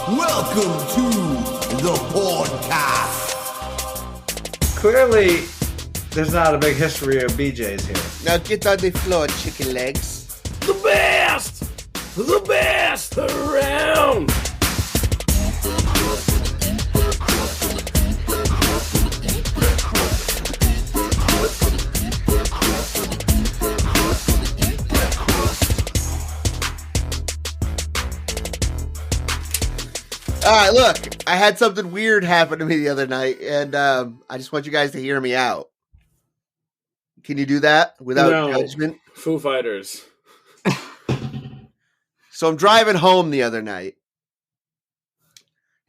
Welcome to the podcast. Clearly, there's not a big history of BJ's here. Now get on the floor, chicken legs. The best! The best around! All right, look, I had something weird happen to me the other night, and I just want you guys to hear me out. Can you do that without judgment? Foo Fighters. So I'm driving home the other night,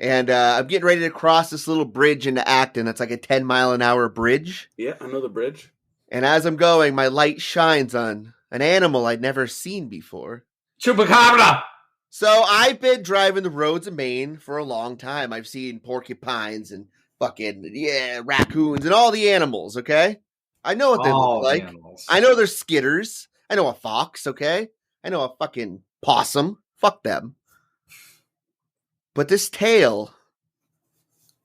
and I'm getting ready to cross this little bridge into Acton. It's like a 10-mile-an-hour bridge. Yeah, I know the bridge. And as I'm going, my light shines on an animal I'd never seen before. Chupacabra! So I've been driving the roads of Maine for a long time. I've seen porcupines and fucking, raccoons and all the animals, okay? I know what they look like. Animals. I know they're skitters. I know a fox, okay? I know a fucking possum. Fuck them. But this tail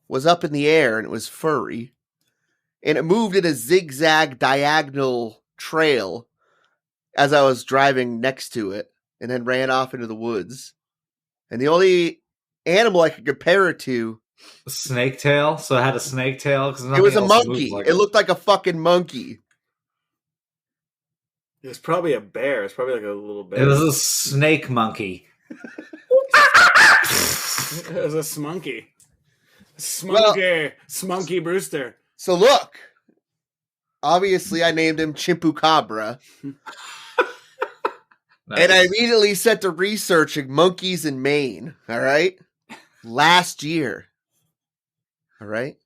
was up in the air and it was furry. And it moved in a zigzag diagonal trail as I was driving next to it. And then ran off into the woods. And the only animal I could compare it to... A snake tail? So it had a snake tail? It was a monkey. It looked like a fucking monkey. It was probably a bear. It's probably like a little bear. It was a snake monkey. It was a smunky. Smunky Brewster. So look. Obviously, I named him Chimpucabra. Nice. And I immediately set to researching monkeys in Maine. All right. Last year. All right.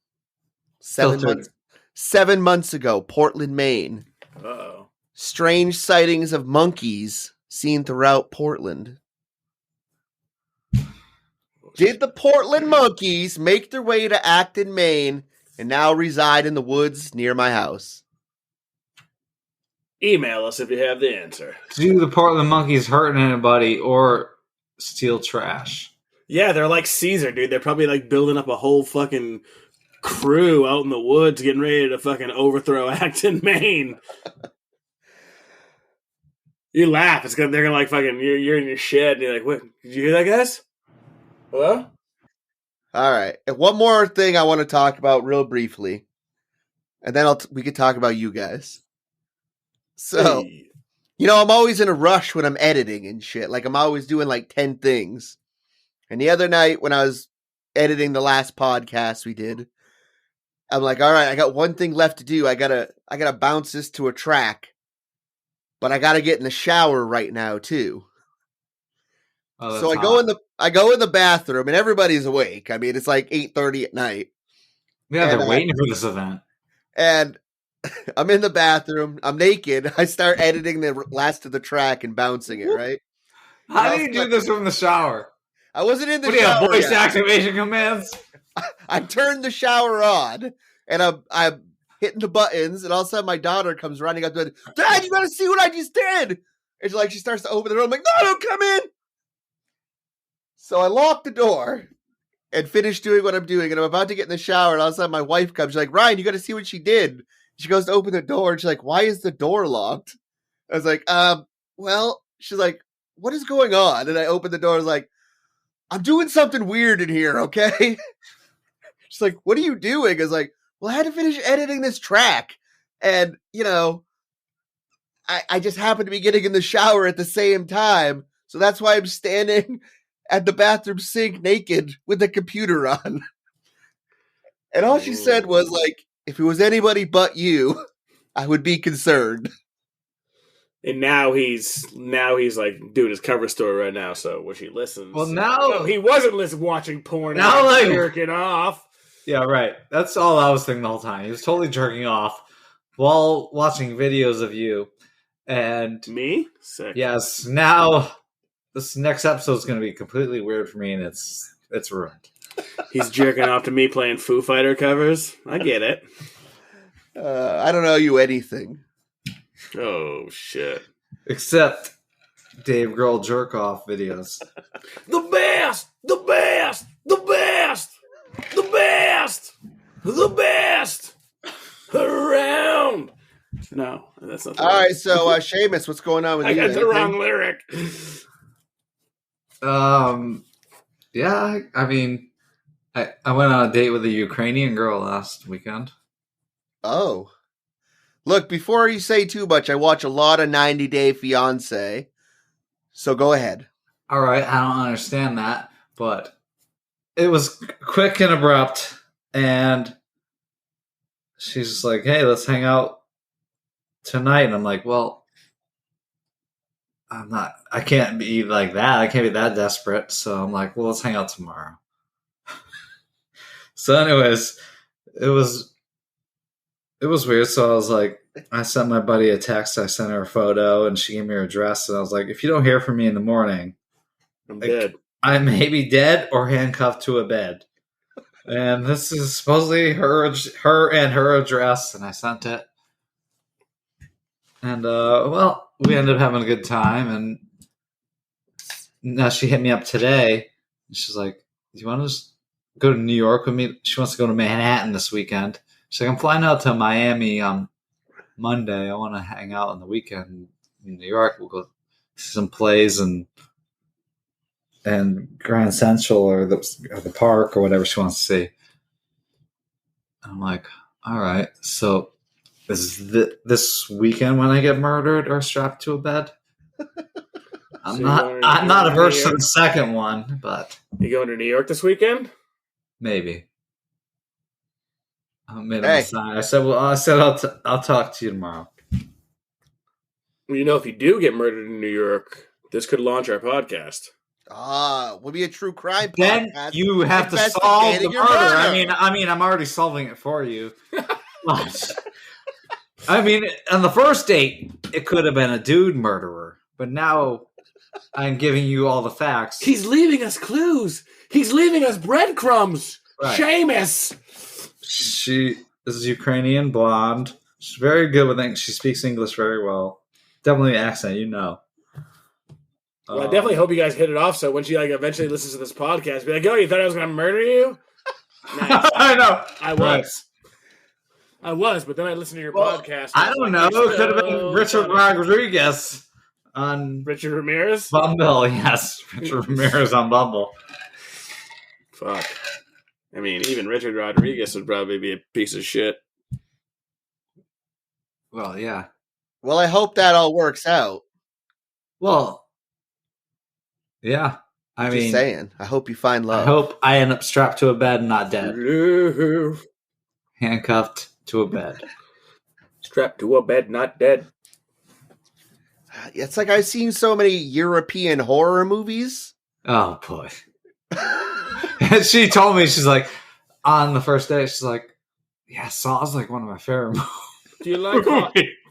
7 months ago, Portland, Maine. Uh-oh. Strange sightings of monkeys seen throughout Portland. Did the Portland monkeys make their way to Acton, Maine, and now reside in the woods near my house? Email us if you have the answer. Do the Portland monkeys hurt anybody or steal trash? Yeah, they're like Caesar, dude. They're probably like building up a whole fucking crew out in the woods getting ready to fucking overthrow Acton, Maine. You laugh. It's gonna, they're gonna like fucking, you're in your shed and you're like, what? Did you hear that, guys? Hello? All right. And one more thing I want to talk about real briefly. And then we could talk about you guys. So, Hey. I'm always in a rush when I'm editing and shit. Like, I'm always doing like 10 things. And the other night when I was editing the last podcast we did, I'm like, all right, I got one thing left to do. I gotta bounce this to a track. But I gotta get in the shower right now too. Oh, So I go in the bathroom and everybody's awake. I mean, it's like 8:30 at night. Yeah, and, they're waiting for this event. And I'm in the bathroom. I'm naked. I start editing the last of the track and bouncing it, right? How do you do this from the shower? I wasn't in the What do you have, shower voice yet. activation commands? I turned the shower on, and I'm hitting the buttons, and all of a sudden my daughter comes running up to me. Dad, you gotta see what I just did! And she starts to open the door. I'm like, no, don't come in! So I lock the door and finish doing what I'm doing, and I'm about to get in the shower, and all of a sudden my wife comes. She's like, Ryan, you gotta see what she did. She goes to open the door, and she's like, why is the door locked? I was like, well, she's like, what is going on? And I opened the door, I was like, I'm doing something weird in here, okay? She's like, what are you doing? I was like, well, I had to finish editing this track. And, I just happened to be getting in the shower at the same time. So that's why I'm standing at the bathroom sink naked with the computer on. And all she said was like, if it was anybody but you, I would be concerned. And now he's like doing his cover story right now. So when she listens, Well, now no, he wasn't watching porn. Now, like, jerking off. Yeah, right. That's all I was thinking the whole time. He was totally jerking off while watching videos of you. And Me? Sick. yes, now this next episode is going to be completely weird for me, and it's ruined. He's jerking off to me playing Foo Fighter covers. I get it. I don't know you anything. Oh shit! Except Dave Grohl jerk off videos. The best, the best. not the All wrong- right, so Seamus, what's going on with I you? got the Anything? wrong lyric. Yeah, I mean, I went on a date with a Ukrainian girl last weekend. Oh. Look, before you say too much, I watch a lot of 90 Day Fiance. So go ahead. All right, I don't understand that, but it was quick and abrupt, and she's just like, "Hey, let's hang out tonight." And I'm like, "Well, I can't be like that. I can't be that desperate." So I'm like, "Well, let's hang out tomorrow." So, anyways, it was weird. So I was like, I sent my buddy a text. I sent her a photo, and she gave me her address. And I was like, if you don't hear from me in the morning, I'm Like, dead. I may be dead or handcuffed to a bed. And this is supposedly her and her address, and I sent it. And well, we ended up having a good time. And now she hit me up today, and she's like, "Do you want to just go to New York with me?" She wants to go to Manhattan this weekend. She's like, "I'm flying out to Miami on Monday. I want to hang out on the weekend in New York. We'll go see some plays and Grand Central or the park or whatever she wants to see." And I'm like, all right. So is this weekend when I get murdered or strapped to a bed? I'm So not you're averse to here? the second one, but You going to New York this weekend? maybe. I made Hey. a sign. I said, I'll talk to you tomorrow. Well, you know, if you do get murdered in New York, this could launch our podcast. Would be a true crime Then podcast. you have to solve the Investigating murder. your murder. I mean, I'm already solving it for you. But, I mean, on the first date, it could have been a dude murderer, but now I'm giving you all the facts. He's leaving us clues. He's leaving us breadcrumbs. Right. Seamus. She is Ukrainian, blonde. She's very good with English. She speaks English very well. Definitely an accent, you know. Well, I definitely hope you guys hit it off. So when she like eventually listens to this podcast, be like, "Oh, you thought I was going to murder you?" Nice. I know. I was. I was, but then I listened to your Well, podcast. I don't know. It could have been So Richard funny. Rodriguez on Richard Ramirez. Bumble. Yes, Richard Ramirez on Bumble. Fuck. I mean, even Richard Rodriguez would probably be a piece of shit. Well, yeah. Well, I hope that all works out. Well, yeah. I Just mean, saying. I hope you find I love. hope I end up strapped to a bed and not dead. Hello. Handcuffed to a bed. Strapped to a bed, not dead. It's like I've seen so many European horror movies. Oh, boy. And she told me, she's like, on the first day, she's like, yeah, Saw's like one of my favorite movies. Do you like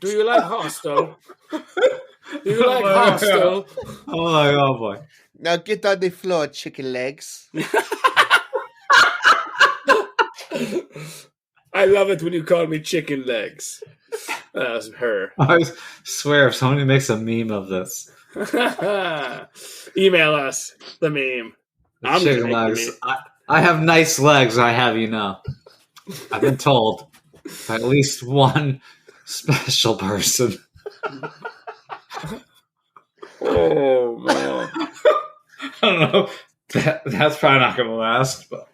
Do you like Hostel? Do you like Hostel? I'm like, oh, boy. Now get on the floor, chicken legs. I love it when you call me chicken legs. That was her. I swear, if somebody makes a meme of this, Email us the meme. the I'm chicken gonna make legs. the I have nice legs, I have you know. I've been told by at least one special person. Oh man. I don't know. That's probably not going to last, but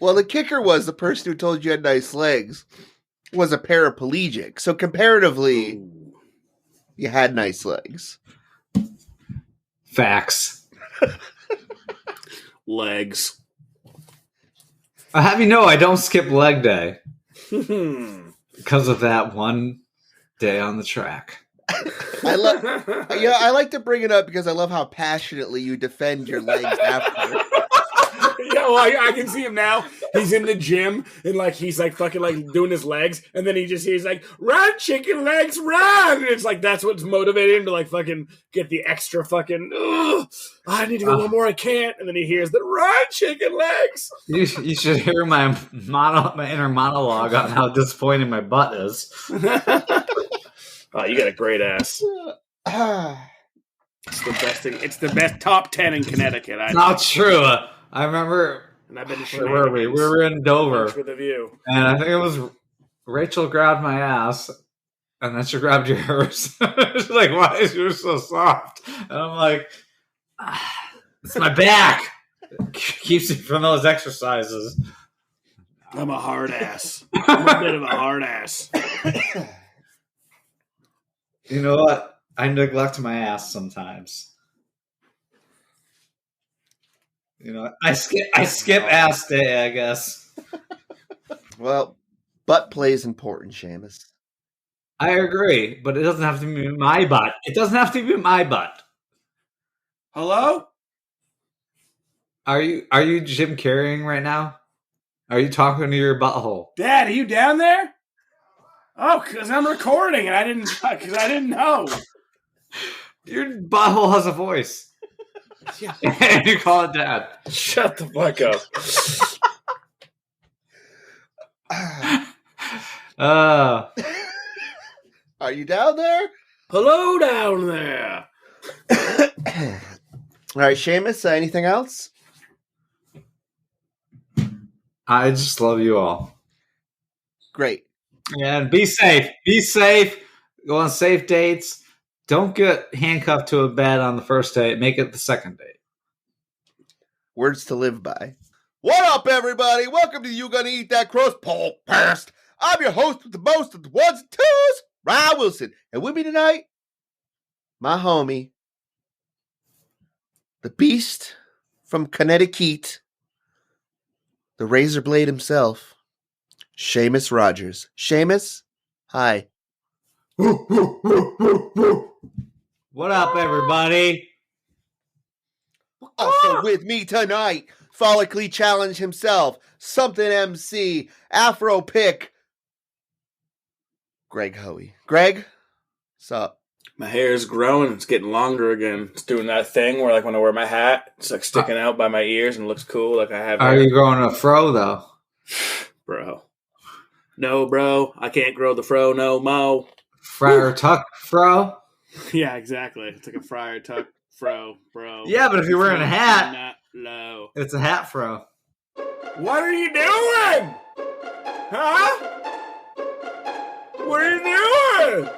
Well, the kicker was the person who told you had nice legs was a paraplegic. So comparatively, you had nice legs. facts. Legs. I have you know I don't skip leg day Hmm. because of that one day on the track. I love. Yeah, I like to bring it up because I love how passionately you defend your legs after. Yeah, well, I can see him now. He's in the gym and like he's like fucking like doing his legs, and then he just hears like "run, chicken legs, run!" And it's like that's what's motivating him to like fucking get the extra fucking. "Ugh, I need to go one more. I can't. And then he hears the "run, chicken legs." You should hear my inner monologue on how disappointing my butt is. Oh, you got a great ass. It's the best thing. It's the best top 10 in Connecticut. Not true. I remember, And I've been to where were we? We were in Dover. Lunch with a view. And I think it was Rachel grabbed my ass, And then she grabbed yours. She's like, why is yours so soft? And I'm like, it's my back. It keeps me from those exercises. I'm a hard ass. I'm a bit of a hard ass. You know what? I neglect my ass sometimes. You know, I skip ass day, I guess. Well, butt play is important, Seamus. I agree, but it doesn't have to be my butt. It doesn't have to be my butt. Hello? Are you Jim carrying right now? Are you talking to your butthole? Dad, are you down there? Oh, because I'm recording and I didn't know. Your butthole has a voice. Yeah. And you call it dad. Shut the fuck up. Are you down there? Hello down there. All right, Seamus, anything else? I just love you all. Great. And be safe. Be safe. Go on safe dates. Don't get handcuffed to a bed on the first date. Make it the second date. Words to live by. What up, everybody? Welcome to You Gonna Eat That Crust Podcast. I'm your host with the most of the ones and twos, Ryan Wilson. And with me tonight, my homie, the beast from Connecticut, the razor blade himself, Seamus Rogers. Seamus, hi. What up, everybody? Also with me tonight, follically challenged himself, something MC, Afro pick, Greg Hoey. Greg, what's up? My hair is growing. It's getting longer again. It's doing that thing where, like, when I wear my hat, it's like sticking out by my ears and looks cool. Like I have. Are you growing a fro though, bro? No, bro. I can't grow the fro no mo. Friar Tuck fro? Yeah, exactly. It's like a Friar Tuck fro, bro. Yeah, but if you're wearing a hat, not low. it's a hat fro. What are you doing? Huh? What are you doing?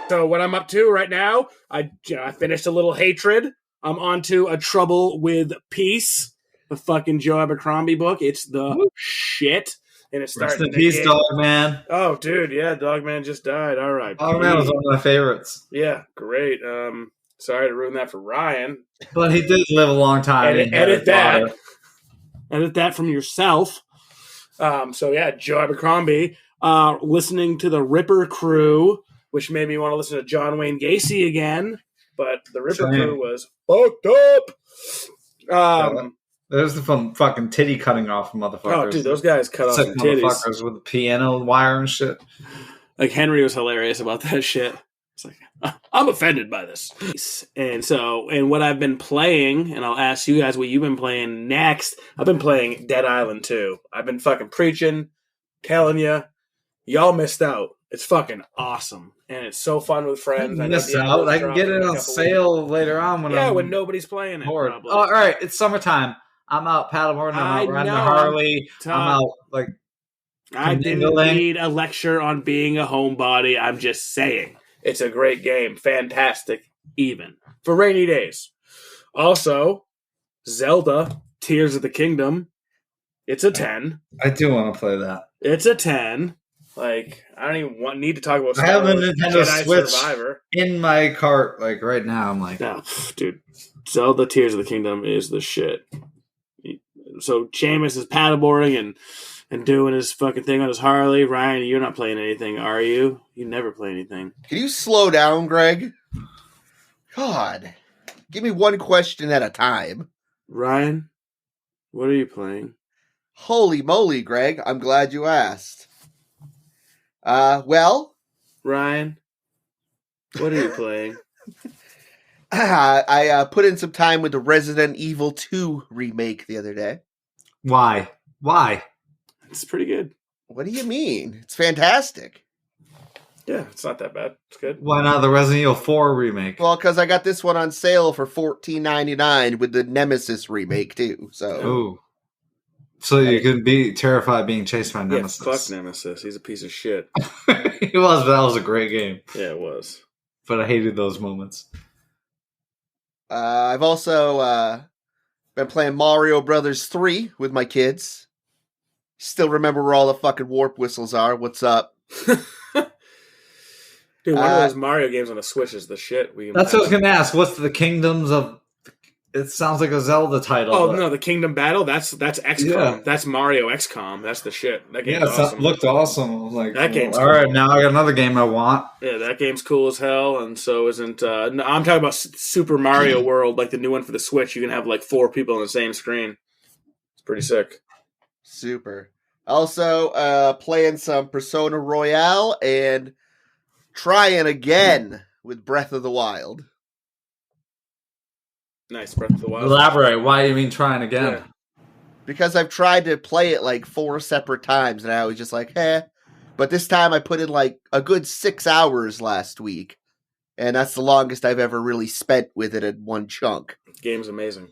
So what I'm up to right now, I finished a little Hatred. I'm on to A Trouble with Peace, the fucking Joe Abercrombie book. It's the shit. And it's Rest starting in peace, get... Dogman. Oh, dude, yeah, Dogman just died. All right. Dogman was one of my favorites. Yeah, great. Sorry to ruin that for Ryan. But he did live a long time. Edit that. Edit that from yourself. So yeah, Joe Abercrombie. Listening to the Ripper Crew, which made me want to listen to John Wayne Gacy again. But the Ripper Crew was fucked up. There's the fucking titty cutting off motherfuckers. Oh, dude, those guys cut off some titties. Motherfuckers with the piano wire and shit. Like, Henry was hilarious about that shit. It's like, I'm offended by this. And what I've been playing, and I'll ask you guys what you've been playing next. I've been playing Dead Island 2. I've been fucking preaching, telling you, y'all missed out. It's fucking awesome. And it's so fun with friends. I missed out. I can get it on sale later on when nobody's playing it. Oh, all right. It's summertime. I'm out paddleboarding. I'm out riding the Harley. Tom, I'm out like. I didn't need a lecture on being a homebody. I'm just saying. It's a great game. Fantastic, even. For rainy days. Also, Zelda, Tears of the Kingdom. It's a 10. I do want to play that. It's a 10. Like, I don't even need to talk about Star I have a Nintendo Jedi Switch Survivor in my cart, like, right now. I'm like... No, dude. Zelda, Tears of the Kingdom is the shit. So, Seamus is paddleboarding and doing his fucking thing on his Harley. Ryan, you're not playing anything, are you? You never play anything. Can you slow down, Greg? God. Give me one question at a time. Ryan, what are you playing? Holy moly, Greg. I'm glad you asked. Well? Ryan, what are you playing? I put in some time with the Resident Evil 2 remake the other day. Why? It's pretty good. What do you mean? It's fantastic. Yeah, it's not that bad. It's good. Why not the Resident Evil 4 remake? Well, because I got this one on sale for $14.99 with the Nemesis remake, too. So, ooh. So you can be terrified being chased by Yeah, Nemesis. fuck Nemesis. He's a piece of shit. He was, but that was a great game. Yeah, it was. But I hated those moments. I've also been playing Mario Brothers 3 with my kids. Still remember where all the fucking warp whistles are. What's up? Dude, one of those Mario games on the Switch is the shit. That's what I was going to ask. What's the Kingdoms of... It sounds like a Zelda title. Oh, but... no, the Kingdom Battle? That's XCOM. Yeah. That's Mario XCOM. That's the shit. That game's Yeah, awesome. it looked awesome. I was like, That game's all right, now I got another game I want. Yeah, that game's cool as hell, and so isn't... no, I'm talking about Super Mario World, like the new one for the Switch. You can have like 4 people on the same screen. It's pretty sick. Super. Also, playing some Persona Royale and trying again with Breath of the Wild. Nice, Breath of the Wild. Elaborate. Why do you mean trying again? Yeah. Because I've tried to play it like 4 separate times, and I was just like, But this time I put in like a good 6 hours last week. And that's the longest I've ever really spent with it in one chunk. Game's amazing.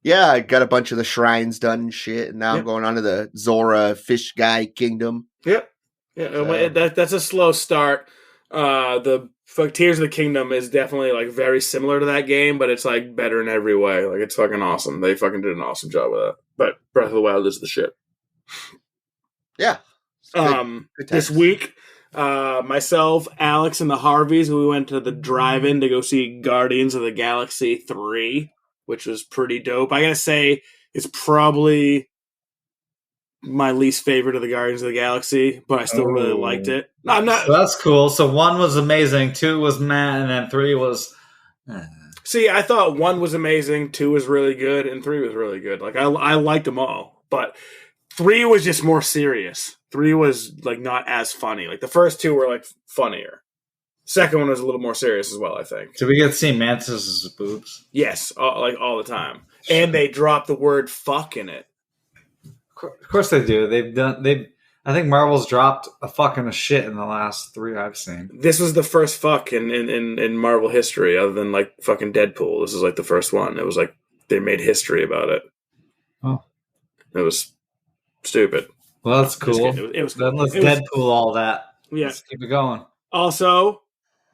Yeah, I got a bunch of the shrines done and shit, and now Yep. I'm going on to the Zora Fish Guy Kingdom. Yep. Yeah, So- that's a slow start. The Tears of the Kingdom is definitely like very similar to that game, but it's like better in every way. Like it's fucking awesome. They fucking did an awesome job with that. But Breath of the Wild is the shit. Yeah. It's good This times. week, myself, Alex, and the Harveys, we went to the drive-in to go see Guardians of the Galaxy 3, which was pretty dope. I gotta say, it's probably my least favorite of the Guardians of the Galaxy, but I still really Oh. liked it. No, I'm not. So that's cool. So 1 was amazing, 2 was meh, and then 3 was... See, I thought 1 was amazing, 2 was really good, and 3 was really good. Like I liked them all, but 3 was just more serious. 3 was like not as funny. Like the first 2 were like funnier. Second one was a little more serious as well, I think. Did we get to see Mantis's boobs? Yes, like all the time. And they dropped the word "fuck" in it. Of course they do. I think Marvel's dropped a fucking a shit in the last 3 I've seen. This was the first fuck in Marvel history, other than like fucking Deadpool. This is like the first one. It was like they made history about it. Oh. It was stupid. Well, that's Just cool. kidding. It was Then cool. let's It was- Deadpool all that. Yeah. Let's keep it going. Also,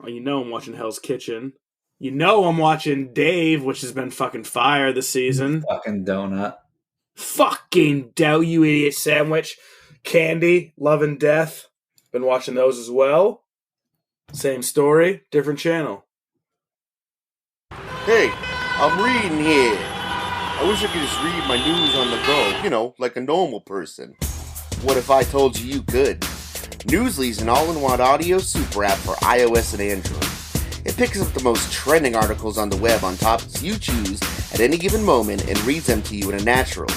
well, you know I'm watching Hell's Kitchen. You know I'm watching Dave, which has been fucking fire this season. Fucking donut. Fucking dough, you idiot sandwich. Candy, Love and Death. Been watching those as well. Same story, different channel. Hey, I'm reading here. I wish I could just read my news on the go, you know, like a normal person. What if I told you you could? Newsly's an all-in-one audio super app for iOS and Android. It picks up the most trending articles on the web on topics you choose at any given moment and reads them to you in a natural,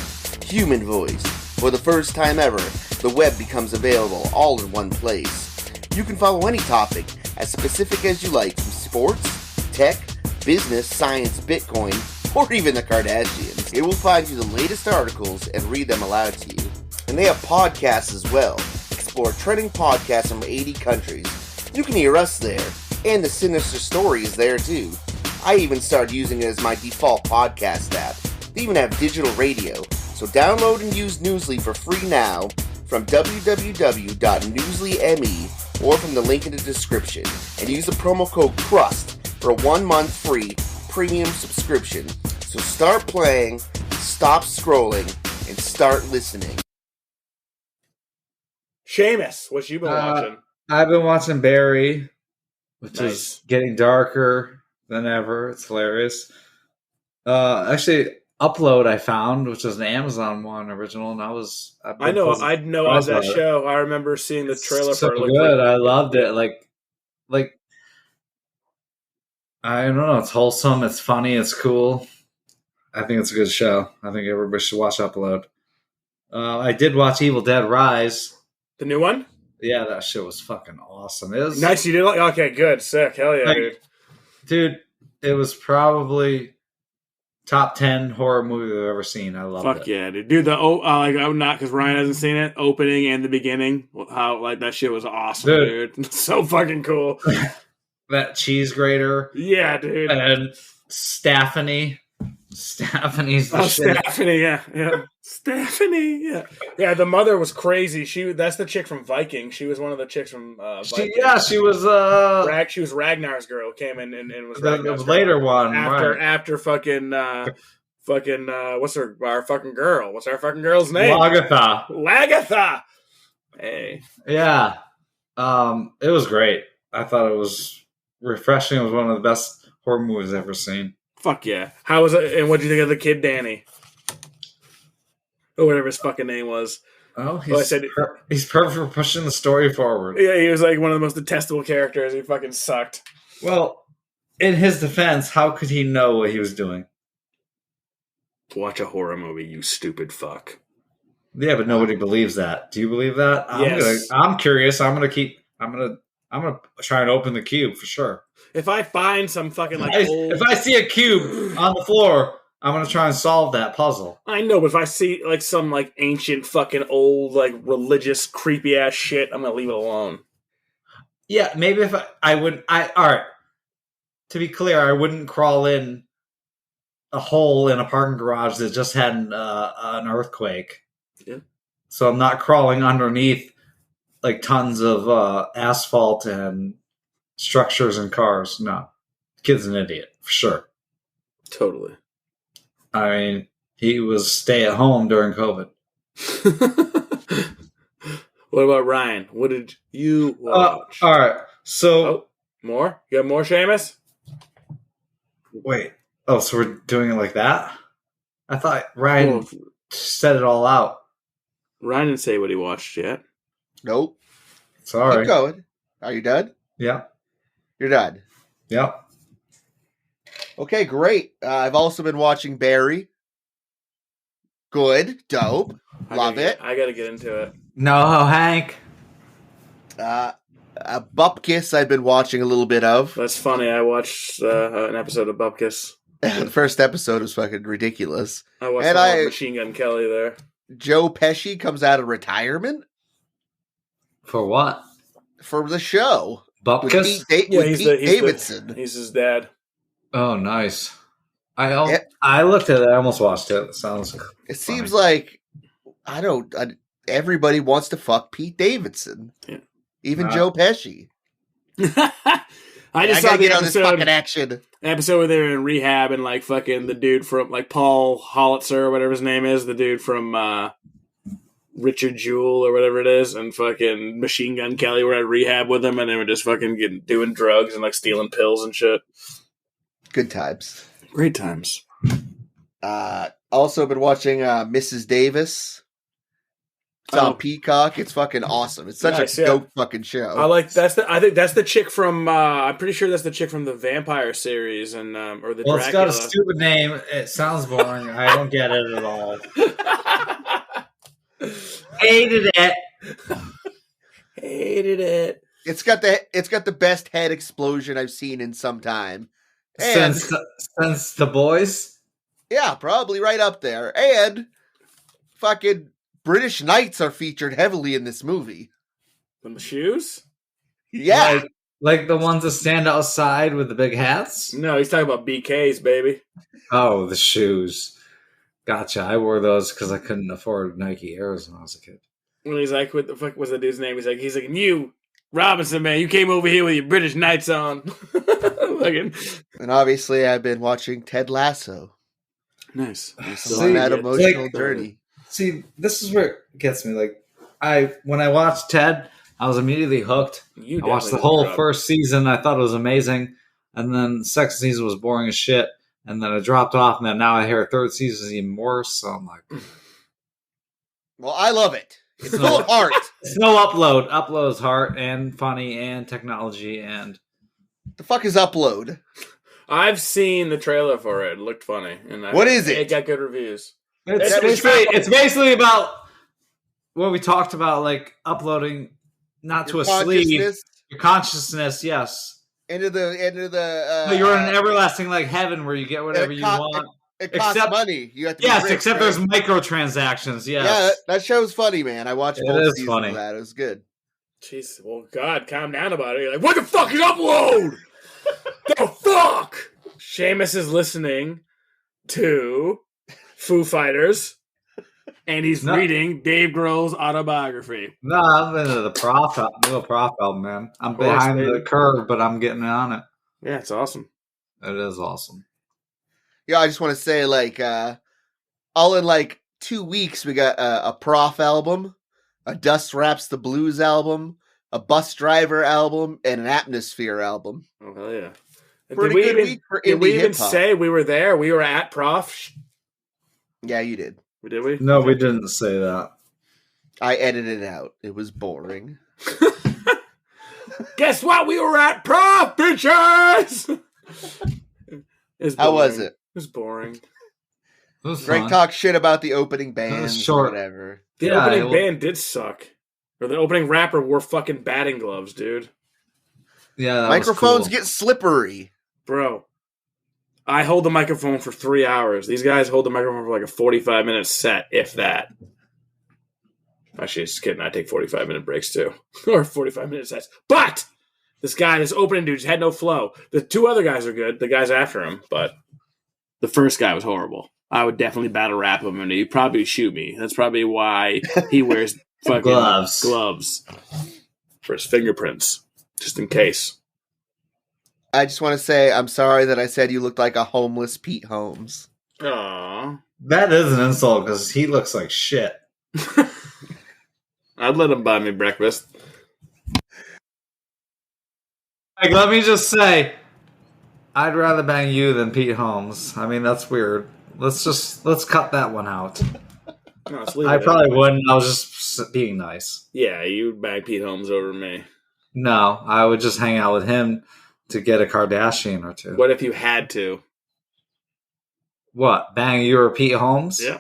human voice. For the first time ever, the web becomes available all in one place. You can follow any topic, as specific as you like, from sports, tech, business, science, Bitcoin, or even the Kardashians. It will find you the latest articles and read them aloud to you. And they have podcasts as well. Explore trending podcasts from 80 countries. You can hear us there, and the Sinister Story is there too. I even started using it as my default podcast app. They even have digital radio, so download and use Newsly for free now from www.newsly.me or from the link in the description, and use the promo code CRUST for a 1-month free premium subscription. So start playing, stop scrolling, and start listening. Seamus, what you been watching? I've been watching Barry, which Nice. is getting darker than ever. It's hilarious. Actually, Upload I found, which was an Amazon one original, and I know of that show. I remember seeing the trailer so for it. good. I loved it. Like I don't know. It's wholesome. It's funny. It's cool. I think it's a good show. I think everybody should watch Upload. I did watch Evil Dead Rise. The new one? Yeah, that shit was fucking awesome. It was Nice, you did like okay, good, sick, hell yeah, Like, dude. dude. It was probably top 10 horror movie I've ever seen. I loved Fuck it. yeah, dude. I'm not because Ryan hasn't seen it. Opening and the beginning, how like that shit was awesome, dude. So fucking cool. That cheese grater Yeah, dude. and Stephanie. Stephanie's the Oh, shit. Stephanie, yeah. Stephanie, yeah. The mother was crazy. That's the chick from Viking. She was one of the chicks from Viking. She was She was Ragnar's girl. Came in and was the Ragnar's later girl. one, right? After fucking what's our fucking girl? What's our fucking girl's name? Lagatha. Hey, yeah. It was great. I thought it was refreshing. It was one of the best horror movies I've ever seen. fuck yeah! How was it? And what did you think of the kid Danny, or whatever his fucking name was? Oh, he's perfect for pushing the story forward. Yeah, he was like one of the most detestable characters. He fucking sucked. Well, in his defense, how could he know what he was doing? Watch a horror movie, you stupid fuck. Yeah, but nobody believes that. Do you believe that? Yes. I'm curious. I'm gonna try and open the cube for sure. If I find some fucking If I see a cube on the floor, I'm gonna try and solve that puzzle. I know, but if I see like some like ancient fucking old like religious creepy ass shit, I'm gonna leave it alone. Yeah, maybe if I would. All right. To be clear, I wouldn't crawl in a hole in a parking garage that just had an earthquake. Yeah. So I'm not crawling underneath like tons of asphalt and structures and cars. No, kid's an idiot for sure. Totally. I mean, he was stay at home during COVID. What about Ryan? What did you watch? All right. So more? You got more, Seamus? wait. Oh, so we're doing it like that? I thought Ryan set it all out. Ryan didn't say what he watched yet. Nope. Sorry. Keep going. Are you done? Yeah. You're done. Yep. Okay, great. I've also been watching Barry. Good. Dope. Love it. I gotta get into it. No, Hank. Bupkis I've been watching a little bit of. That's funny. I watched an episode of Bupkis. The first episode was fucking ridiculous. I watched Machine Gun Kelly there. Joe Pesci comes out of retirement For what? for the show. Bupkis? Pete Davidson. He's his dad. Oh, nice. I looked at it. I almost watched it. It sounds. It seems like everybody wants to fuck Pete Davidson. Yeah. Even Joe Pesci. I just saw the on this fucking action. episode where they're in rehab and like fucking the dude from like Paul Hollitzer or whatever his name is, the dude from Richard Jewell or whatever it is, and fucking Machine Gun Kelly were at rehab with him, and they were just fucking doing drugs and like stealing pills and shit. Good times. Great times. Also been watching Mrs. Davis. It's on Peacock. It's fucking awesome. It's such a dope fucking show. I think that's the chick from I'm pretty sure that's the chick from the vampire series and or the Dracula. It's got a stupid name. It sounds boring. I don't get it at all. Hated it. Hated it. It's got the best head explosion I've seen in some time. And, since The Boys? Yeah, probably right up there. And fucking British knights are featured heavily in this movie. From the shoes? Yeah. Like the ones that stand outside with the big hats? No, he's talking about BKs, baby. Oh, the shoes. Gotcha. I wore those because I couldn't afford Nike Airs when I was a kid. When he's like, what the fuck was the dude's name? He's like, you, Robinson, man, you came over here with your British knights on. And obviously I've been watching Ted Lasso. Nice. On that emotional journey. See, this is where it gets me. Like, when I watched Ted, I was immediately hooked. I watched the whole first season. I thought it was amazing. And then the second season was boring as shit. And then I dropped off. And then now I hear a third season is even worse. So I'm like... Well, I love it. It's full of heart. It's no Upload. Upload is heart and funny and technology and... The fuck is Upload? I've seen the trailer for it. It looked funny. And what is it? It got good reviews. It's basically about what we talked about, like uploading not to a sleeve, your consciousness, yes, into the. You're in an everlasting like heaven where you get whatever you want. It costs money. You have to. Yes, except there's microtransactions. Yes. Yeah, that show's funny, man. I watched both seasons funny. Of that. It was good. Jeez, well, God, calm down about it. You're like, what the fuck is Upload? The fuck? Seamus is listening. to Foo Fighters, and he's No. reading Dave Grohl's autobiography. No, I've been to the new Prof album, man. I'm course, behind baby. the curve, but I'm getting on it. Yeah, it's awesome. It is awesome. Yeah, I just want to say, like, all in like 2 weeks, we got a Prof album, a Dust Raps the Blues album, a Bus Driver album, and an Atmosphere album. Oh hell yeah! Pretty good week for Did we indie even hip-hop. say we were there? We were at Prof. Yeah, you did. Did we? No, we didn't say that. I edited it out. It was boring. Guess what? We were at Prof, bitches. How was it? It was boring. It was Greg fun. talked shit about the opening bands, short. whatever. The Yeah, opening it wa- band did suck. Or the opening rapper wore fucking batting gloves, dude. Yeah, that Microphones was cool. get slippery. Bro, I hold the microphone for 3 hours. These guys hold the microphone for like a 45-minute set, if that. Actually, just kidding. I take 45-minute breaks too. Or 45-minute sets. But this opening dude just had no flow. The two other guys are good. The guys after him. But the first guy was horrible. I would definitely battle rap him and he'd probably shoot me. That's probably why he wears fucking gloves for his fingerprints. Just in case. I just want to say I'm sorry that I said you looked like a homeless Pete Holmes. Aww. That is an insult because he looks like shit. I'd let him buy me breakfast. Like, let me just say, I'd rather bang you than Pete Holmes. I mean, that's weird. Let's cut that one out. No, let's leave I it probably anyway. wouldn't. I was just being nice. Yeah, you would bang Pete Holmes over me. No, I would just hang out with him to get a Kardashian or two. What if you had to? What? Bang you or Pete Holmes? Yeah.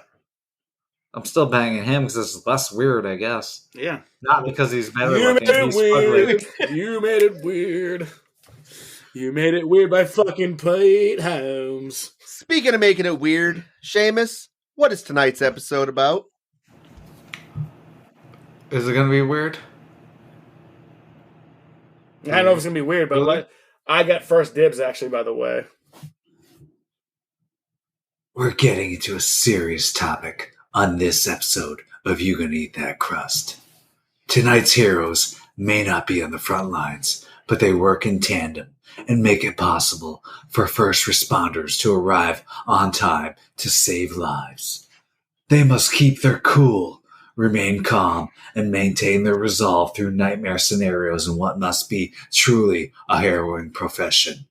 I'm still banging him because it's less weird, I guess. Yeah. Not because he's better You looking. made it He's weird. ugly. You made it weird. You made it weird by fucking Pete Holmes. Speaking of making it weird, Seamus, what is tonight's episode about? Is it going to be weird? I don't know if it's gonna be weird, but Really? I got first dibs actually. By the way, We're getting into a serious topic on this episode of You Gonna Eat That Crust. Tonight's heroes may not be on the front lines, but they work in tandem and make it possible for first responders to arrive on time to save lives. They must keep their cool, remain calm, and maintain their resolve through nightmare scenarios in what must be truly a harrowing profession.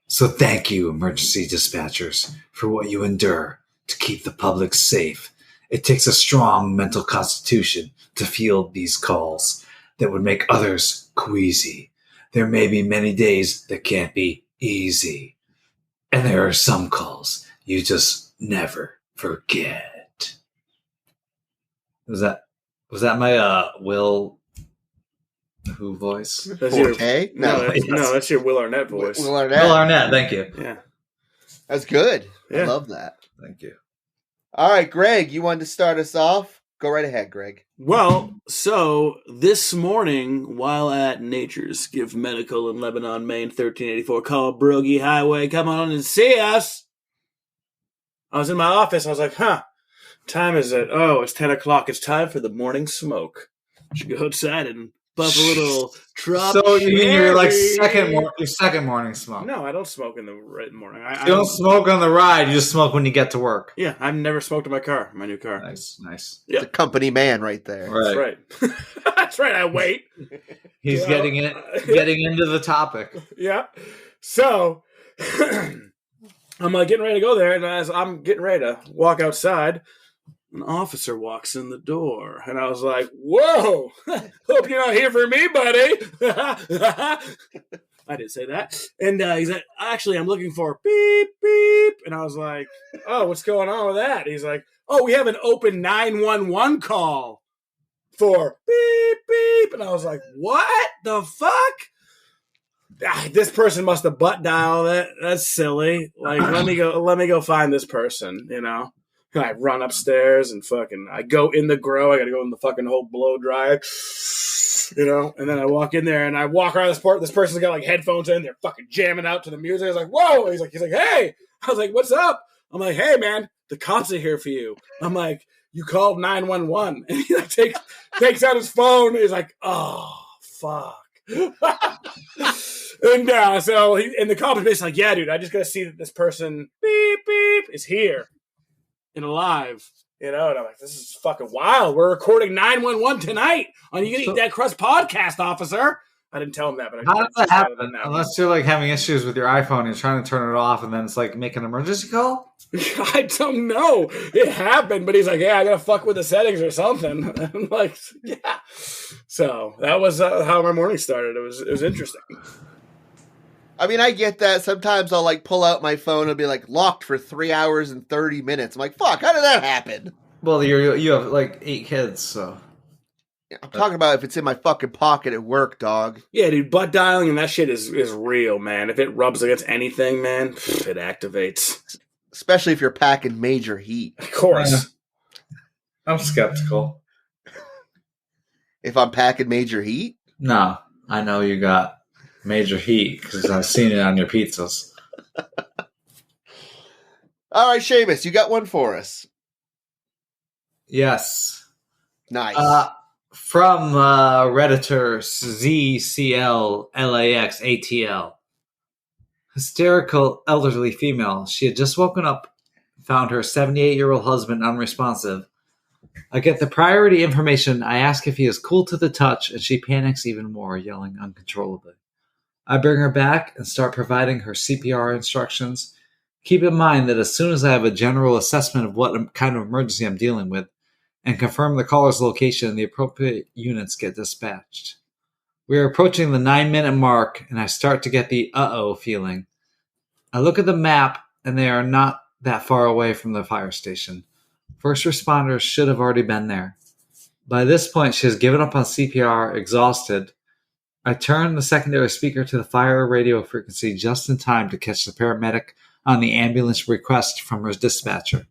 So thank you, emergency dispatchers, for what you endure to keep the public safe. It takes a strong mental constitution to field these calls that would make others queasy. There may be many days that can't be easy. And there are some calls you just never forget. Was that my Will Who voice? that's your, Forte? no, No, that's your Will Arnett voice. Will Arnett. Will Arnett, thank you. Yeah. That's good. I Yeah. love that. Thank you. All right, Greg, you wanted to start us off? Go right ahead, Greg. Well, so this morning, while at Nature's Gift Medical in Lebanon, Maine, 1384 Colebrogi Highway, come on and see us. I was in my office. I was like, time is it? Oh, it's 10 o'clock. It's time for the morning smoke. Should go outside and puff a little drop. So you mean you're like cherry. second morning smoke? No, I don't smoke in the right morning. I You don't smoke on the ride. You just smoke when you get to work. Yeah, I've never smoked in my car, my new car. Nice. Yeah. The company man right there. That's right. That's right. I wait. He's Yeah. getting into the topic. Yeah. So I'm like getting ready to go there, and as I'm getting ready to walk outside, an officer walks in the door, and I was like, "Whoa! Hope you're not here for me, buddy." I didn't say that. And he's like, "Actually, I'm looking for beep beep," and I was like, "Oh, what's going on with that?" He's like, "Oh, we have an open 911 call for beep beep," and I was like, "What the fuck?" This person must have butt dialed it. That's silly. Like, let me go find this person, you know? And I run upstairs and I go in the grow. I got to go in the fucking whole blow dry, you know? And then I walk in there and I walk around this part. This person's got like headphones in. They're fucking jamming out to the music. I was like, whoa. He's like, hey. I was like, what's up? I'm like, hey, man, the cops are here for you. I'm like, you called 911. And he like, takes out his phone. He's like, oh, fuck. And the cop is basically like, yeah, dude, I just got to see that this person, beep, beep, is here and alive. And I'm like, this is fucking wild. We're recording 911 tonight on You Can Eat That Crust podcast, officer. I didn't tell him that, but how does that happen? Unless you're like having issues with your iPhone and you're trying to turn it off, and then it's like make an emergency call. I don't know. It happened, but he's like, yeah, I gotta fuck with the settings or something. I'm like, yeah. So that was how my morning started. It was interesting. I mean, I get that. Sometimes I'll like pull out my phone and it'll be like locked for 3 hours and 30 minutes. I'm like, fuck, how did that happen? Well, you have like 8 kids, so. I'm talking about if it's in my fucking pocket at work, dog. Yeah, dude, butt dialing and that shit is real, man. If it rubs against anything, man, it activates. Especially if you're packing major heat. Of course. I'm skeptical. If I'm packing major heat? No, I know you got major heat because I've seen it on your pizzas. All right, Seamus, you got one for us. Yes. Nice. From Redditor ZCLLAXATL. Hysterical elderly female. She had just woken up, found her 78-year-old husband unresponsive. I get the priority information. I ask if he is cool to the touch, and she panics even more, yelling uncontrollably. I bring her back and start providing her CPR instructions. Keep in mind that as soon as I have a general assessment of what kind of emergency I'm dealing with, and confirm the caller's location, the appropriate units get dispatched. We are approaching the 9-minute mark, and I start to get the uh-oh feeling. I look at the map, and they are not that far away from the fire station. First responders should have already been there. By this point, she has given up on CPR, exhausted. I turn the secondary speaker to the fire radio frequency just in time to catch the paramedic on the ambulance request from her dispatcher.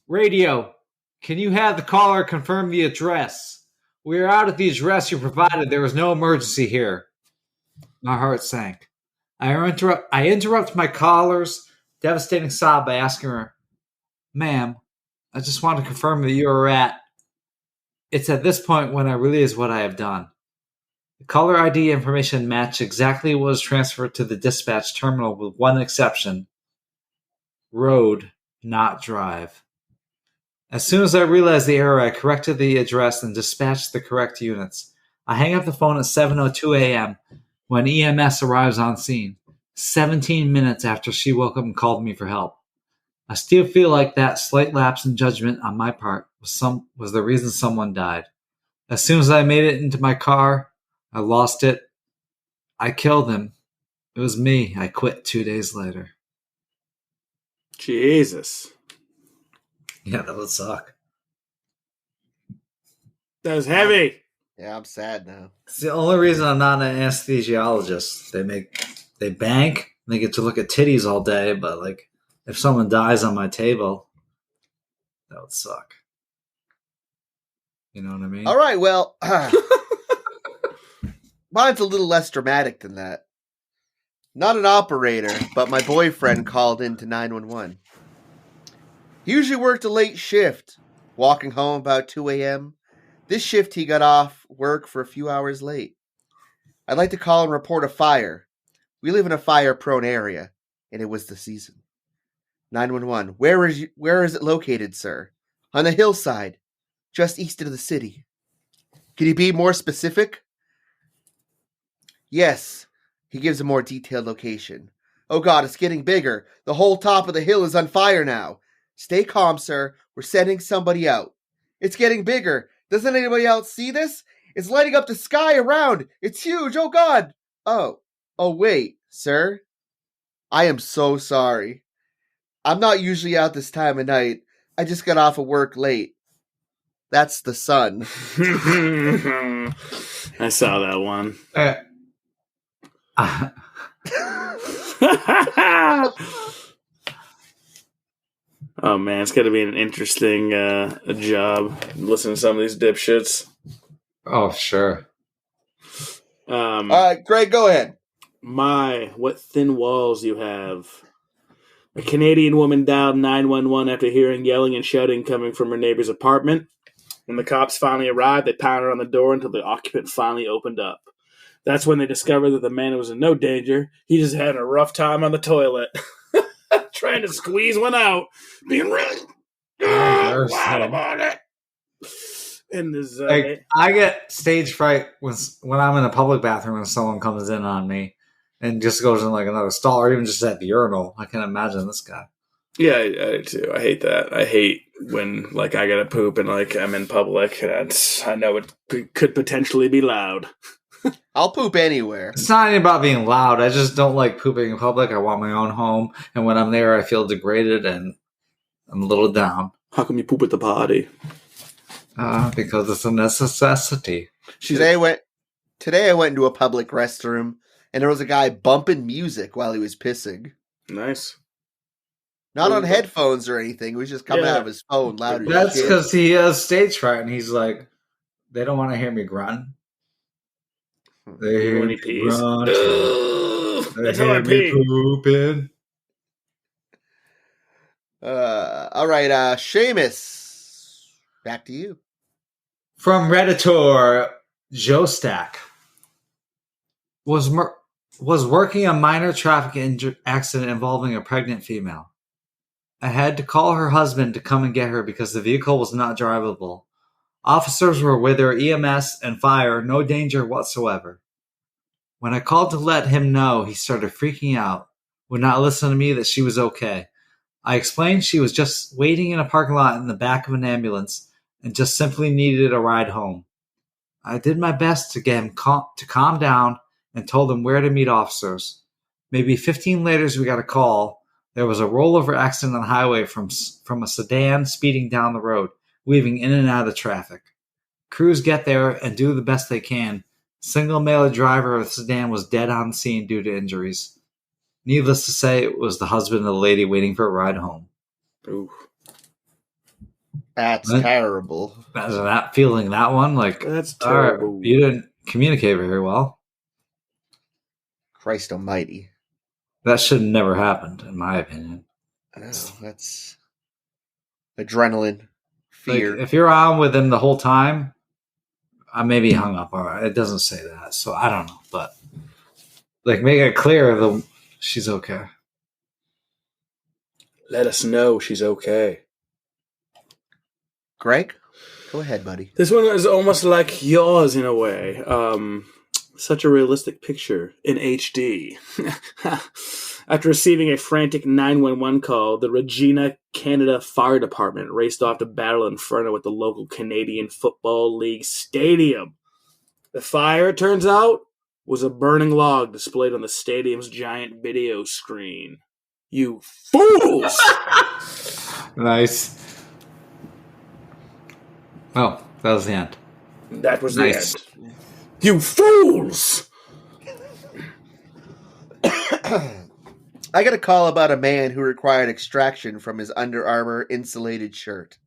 Radio. Can you have the caller confirm the address? We are out at the address you provided. There was no emergency here. My heart sank. I interrupt my caller's devastating sob by asking her, ma'am, I just want to confirm that you are at. It's at this point when I realize what I have done. The caller ID information matched exactly what was transferred to the dispatch terminal with one exception. Road, not drive. As soon as I realized the error, I corrected the address and dispatched the correct units. I hang up the phone at 7:02 a.m. when EMS arrives on scene, 17 minutes after she woke up and called me for help. I still feel like that slight lapse in judgment on my part was the reason someone died. As soon as I made it into my car, I lost it. I killed him. It was me. I quit 2 days later. Jesus. Yeah, that would suck. That was heavy. Yeah, I'm sad now. It's the only reason I'm not an anesthesiologist. They bank, and they get to look at titties all day, but like if someone dies on my table, that would suck. You know what I mean? All right, well, mine's a little less dramatic than that. Not an operator, but my boyfriend called into 911. He usually worked a late shift, walking home about 2 a.m. This shift he got off work for a few hours late. I'd like to call and report a fire. We live in a fire-prone area, and it was the season. 911, where is it located, sir? On the hillside, just east of the city. Can you be more specific? Yes, he gives a more detailed location. Oh God, it's getting bigger. The whole top of the hill is on fire now. Stay calm, sir. We're sending somebody out. It's getting bigger. Doesn't anybody else see this? It's lighting up the sky around. It's huge. Oh, God. Oh, wait, sir. I am so sorry. I'm not usually out this time of night. I just got off of work late. That's the sun. I saw that one. Oh man, it's going to be an interesting job listening to some of these dipshits. Oh, sure. All right, Greg, go ahead. What thin walls you have. A Canadian woman dialed 911 after hearing yelling and shouting coming from her neighbor's apartment. When the cops finally arrived, they pounded on the door until the occupant finally opened up. That's when they discovered that the man was in no danger. He just had a rough time on the toilet. Trying to squeeze one out. Being really loud about it. And this, Like, I get stage fright when I'm in a public bathroom and someone comes in on me and just goes in like another stall or even just at the urinal. I can imagine this guy. yeah, I do too. I hate that. I hate when like I gotta poop and like I'm in public. I know it could potentially be loud. I'll poop anywhere. It's not even about being loud. I just don't like pooping in public. I want my own home. And when I'm there, I feel degraded and I'm a little down. How come you poop at the party? Because it's a necessity. Today I went into a public restroom and there was a guy bumping music while he was pissing. Nice. Not on headphones or anything. It was just coming out of his phone loud as That's shit. because he has stage fright and he's like, they don't want to hear me grunt. They hear When me he pees. grunt. They That's how hear I me pee. pooping. All right, Seamus, back to you. From Redditor, Joe Stack was working a minor traffic accident involving a pregnant female. I had to call her husband to come and get her because the vehicle was not drivable. Officers were with her, EMS and fire, no danger whatsoever. When I called to let him know, he started freaking out, would not listen to me that she was okay. I explained she was just waiting in a parking lot in the back of an ambulance and just simply needed a ride home. I did my best to get him to calm down and told him where to meet officers. Maybe 15 later, we got a call. There was a rollover accident on the highway from a sedan speeding down the road, weaving in and out of traffic. Crews get there and do the best they can. Single male driver of the sedan was dead on the scene due to injuries. Needless to say, it was the husband of the lady waiting for a ride home. Ooh. That's What? terrible. Imagine that feeling that one. Like, That's all right, terrible. you didn't communicate very well. Christ almighty. That should have never happened, in my opinion. I know, that's adrenaline, fear. Like, if you're on with him the whole time, I maybe hung up. All right, it doesn't say that, so I don't know. But like, make it clear she's okay. Let us know she's okay. Greg, go ahead, buddy. This one is almost like yours in a way. Such a realistic picture in HD. After receiving a frantic 911 call, the Regina, Canada Fire Department raced off to battle inferno at the local Canadian Football League stadium. The fire, it turns out, was a burning log displayed on the stadium's giant video screen. You fools! Nice. Oh, that was the end. That was Nice. the end. You fools! I got a call about a man who required extraction from his Under Armour insulated shirt.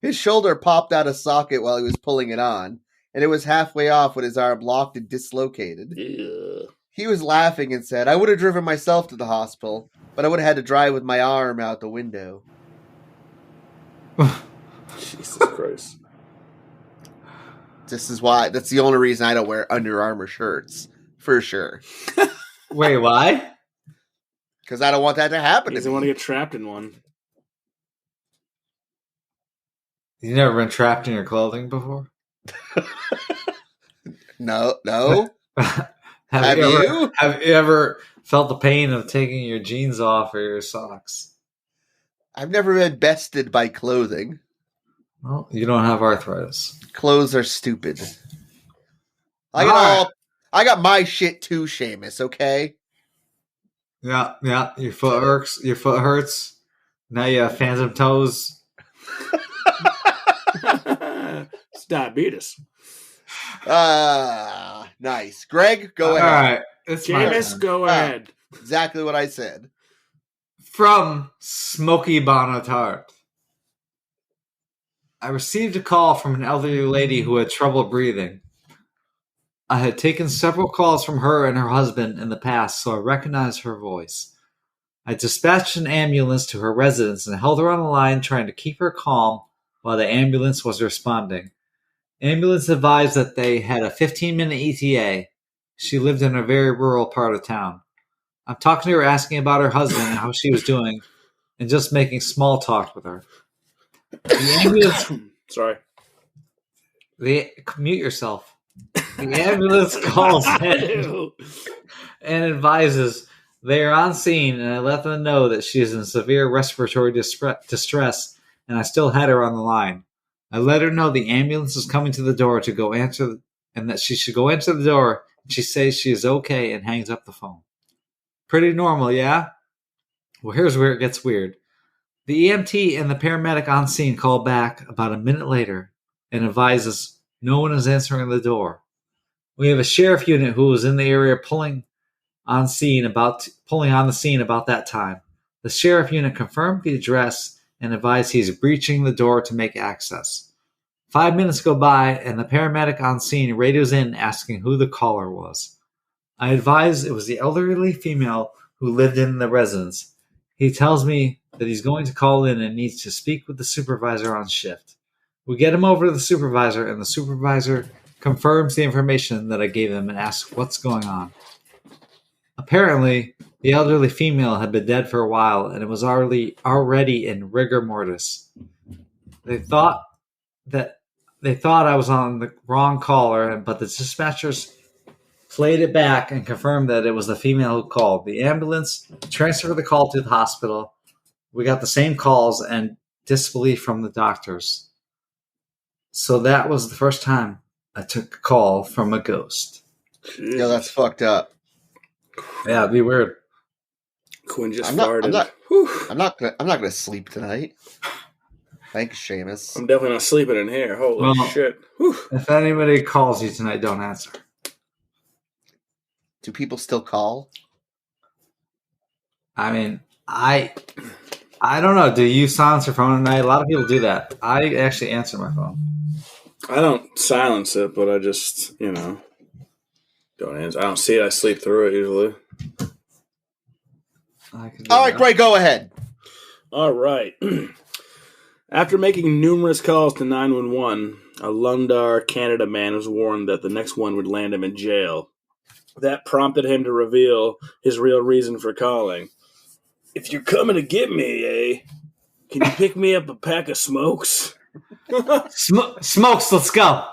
His shoulder popped out of socket while he was pulling it on, and it was halfway off when his arm locked and dislocated. Yeah. He was laughing and said, "I would have driven myself to the hospital, but I would have had to drive with my arm out the window." Jesus Christ. That's the only reason I don't wear Under Armour shirts, for sure. Wait, why? Because I don't want that to happen He to doesn't me. want to get trapped in one. You never been trapped in your clothing before? No. Have you ever felt the pain of taking your jeans off or your socks? I've never been bested by clothing. Well, you don't have arthritis. Clothes are stupid. I got my shit too, Seamus, okay? Yeah. Your foot hurts. Now you have phantom toes. It's diabetes. Nice. Greg, go All ahead. right, it's my Jameis, turn. go ahead. Exactly what I said. From Smoky Bonatart. I received a call from an elderly lady who had trouble breathing. I had taken several calls from her and her husband in the past, so I recognized her voice. I dispatched an ambulance to her residence and held her on the line, trying to keep her calm while the ambulance was responding. Ambulance advised that they had a 15-minute ETA. She lived in a very rural part of town. I'm talking to her, asking about her husband and how she was doing, and just making small talk with her. The ambulance... Sorry. Mute yourself. The ambulance calls in and advises they are on scene, and I let them know that she is in severe respiratory distress, and I still had her on the line. I let her know the ambulance is coming to the door to go answer, and that she should go answer the door. And she says she is okay and hangs up the phone. Pretty normal, yeah? Well, here's where it gets weird. The EMT and the paramedic on scene call back about a minute later and advises no one is answering the door. We have a sheriff unit who was in the area pulling on the scene about that time. The sheriff unit confirmed the address and advised he is breaching the door to make access. 5 minutes go by, and the paramedic on scene radios in asking who the caller was. I advise it was the elderly female who lived in the residence. He tells me that he's going to call in and needs to speak with the supervisor on shift. We get him over to the supervisor, and the supervisor confirms the information that I gave him and asks what's going on. Apparently, the elderly female had been dead for a while, and it was already in rigor mortis. They thought I was on the wrong caller, but the dispatchers played it back and confirmed that it was the female who called. The ambulance transferred the call to the hospital. We got the same calls and disbelief from the doctors. So that was the first time I took a call from a ghost. Yeah, that's fucked up. Yeah, it'd be weird. Quinn just I'm farted. not gonna sleep tonight. Thanks, Seamus. I'm definitely not sleeping in here. Holy shit. Whew. If anybody calls you tonight, don't answer. Do people still call? I mean, I don't know. Do you silence your phone at night? A lot of people do that. I actually answer my phone. I don't silence it, but I just, don't answer. I don't see it. I sleep through it usually. All right, Greg, go ahead. All right. After making numerous calls to 911, a Lundar, Canada man was warned that the next one would land him in jail. That prompted him to reveal his real reason for calling. If you're coming to get me, can you pick me up a pack of smokes? Smokes, let's go.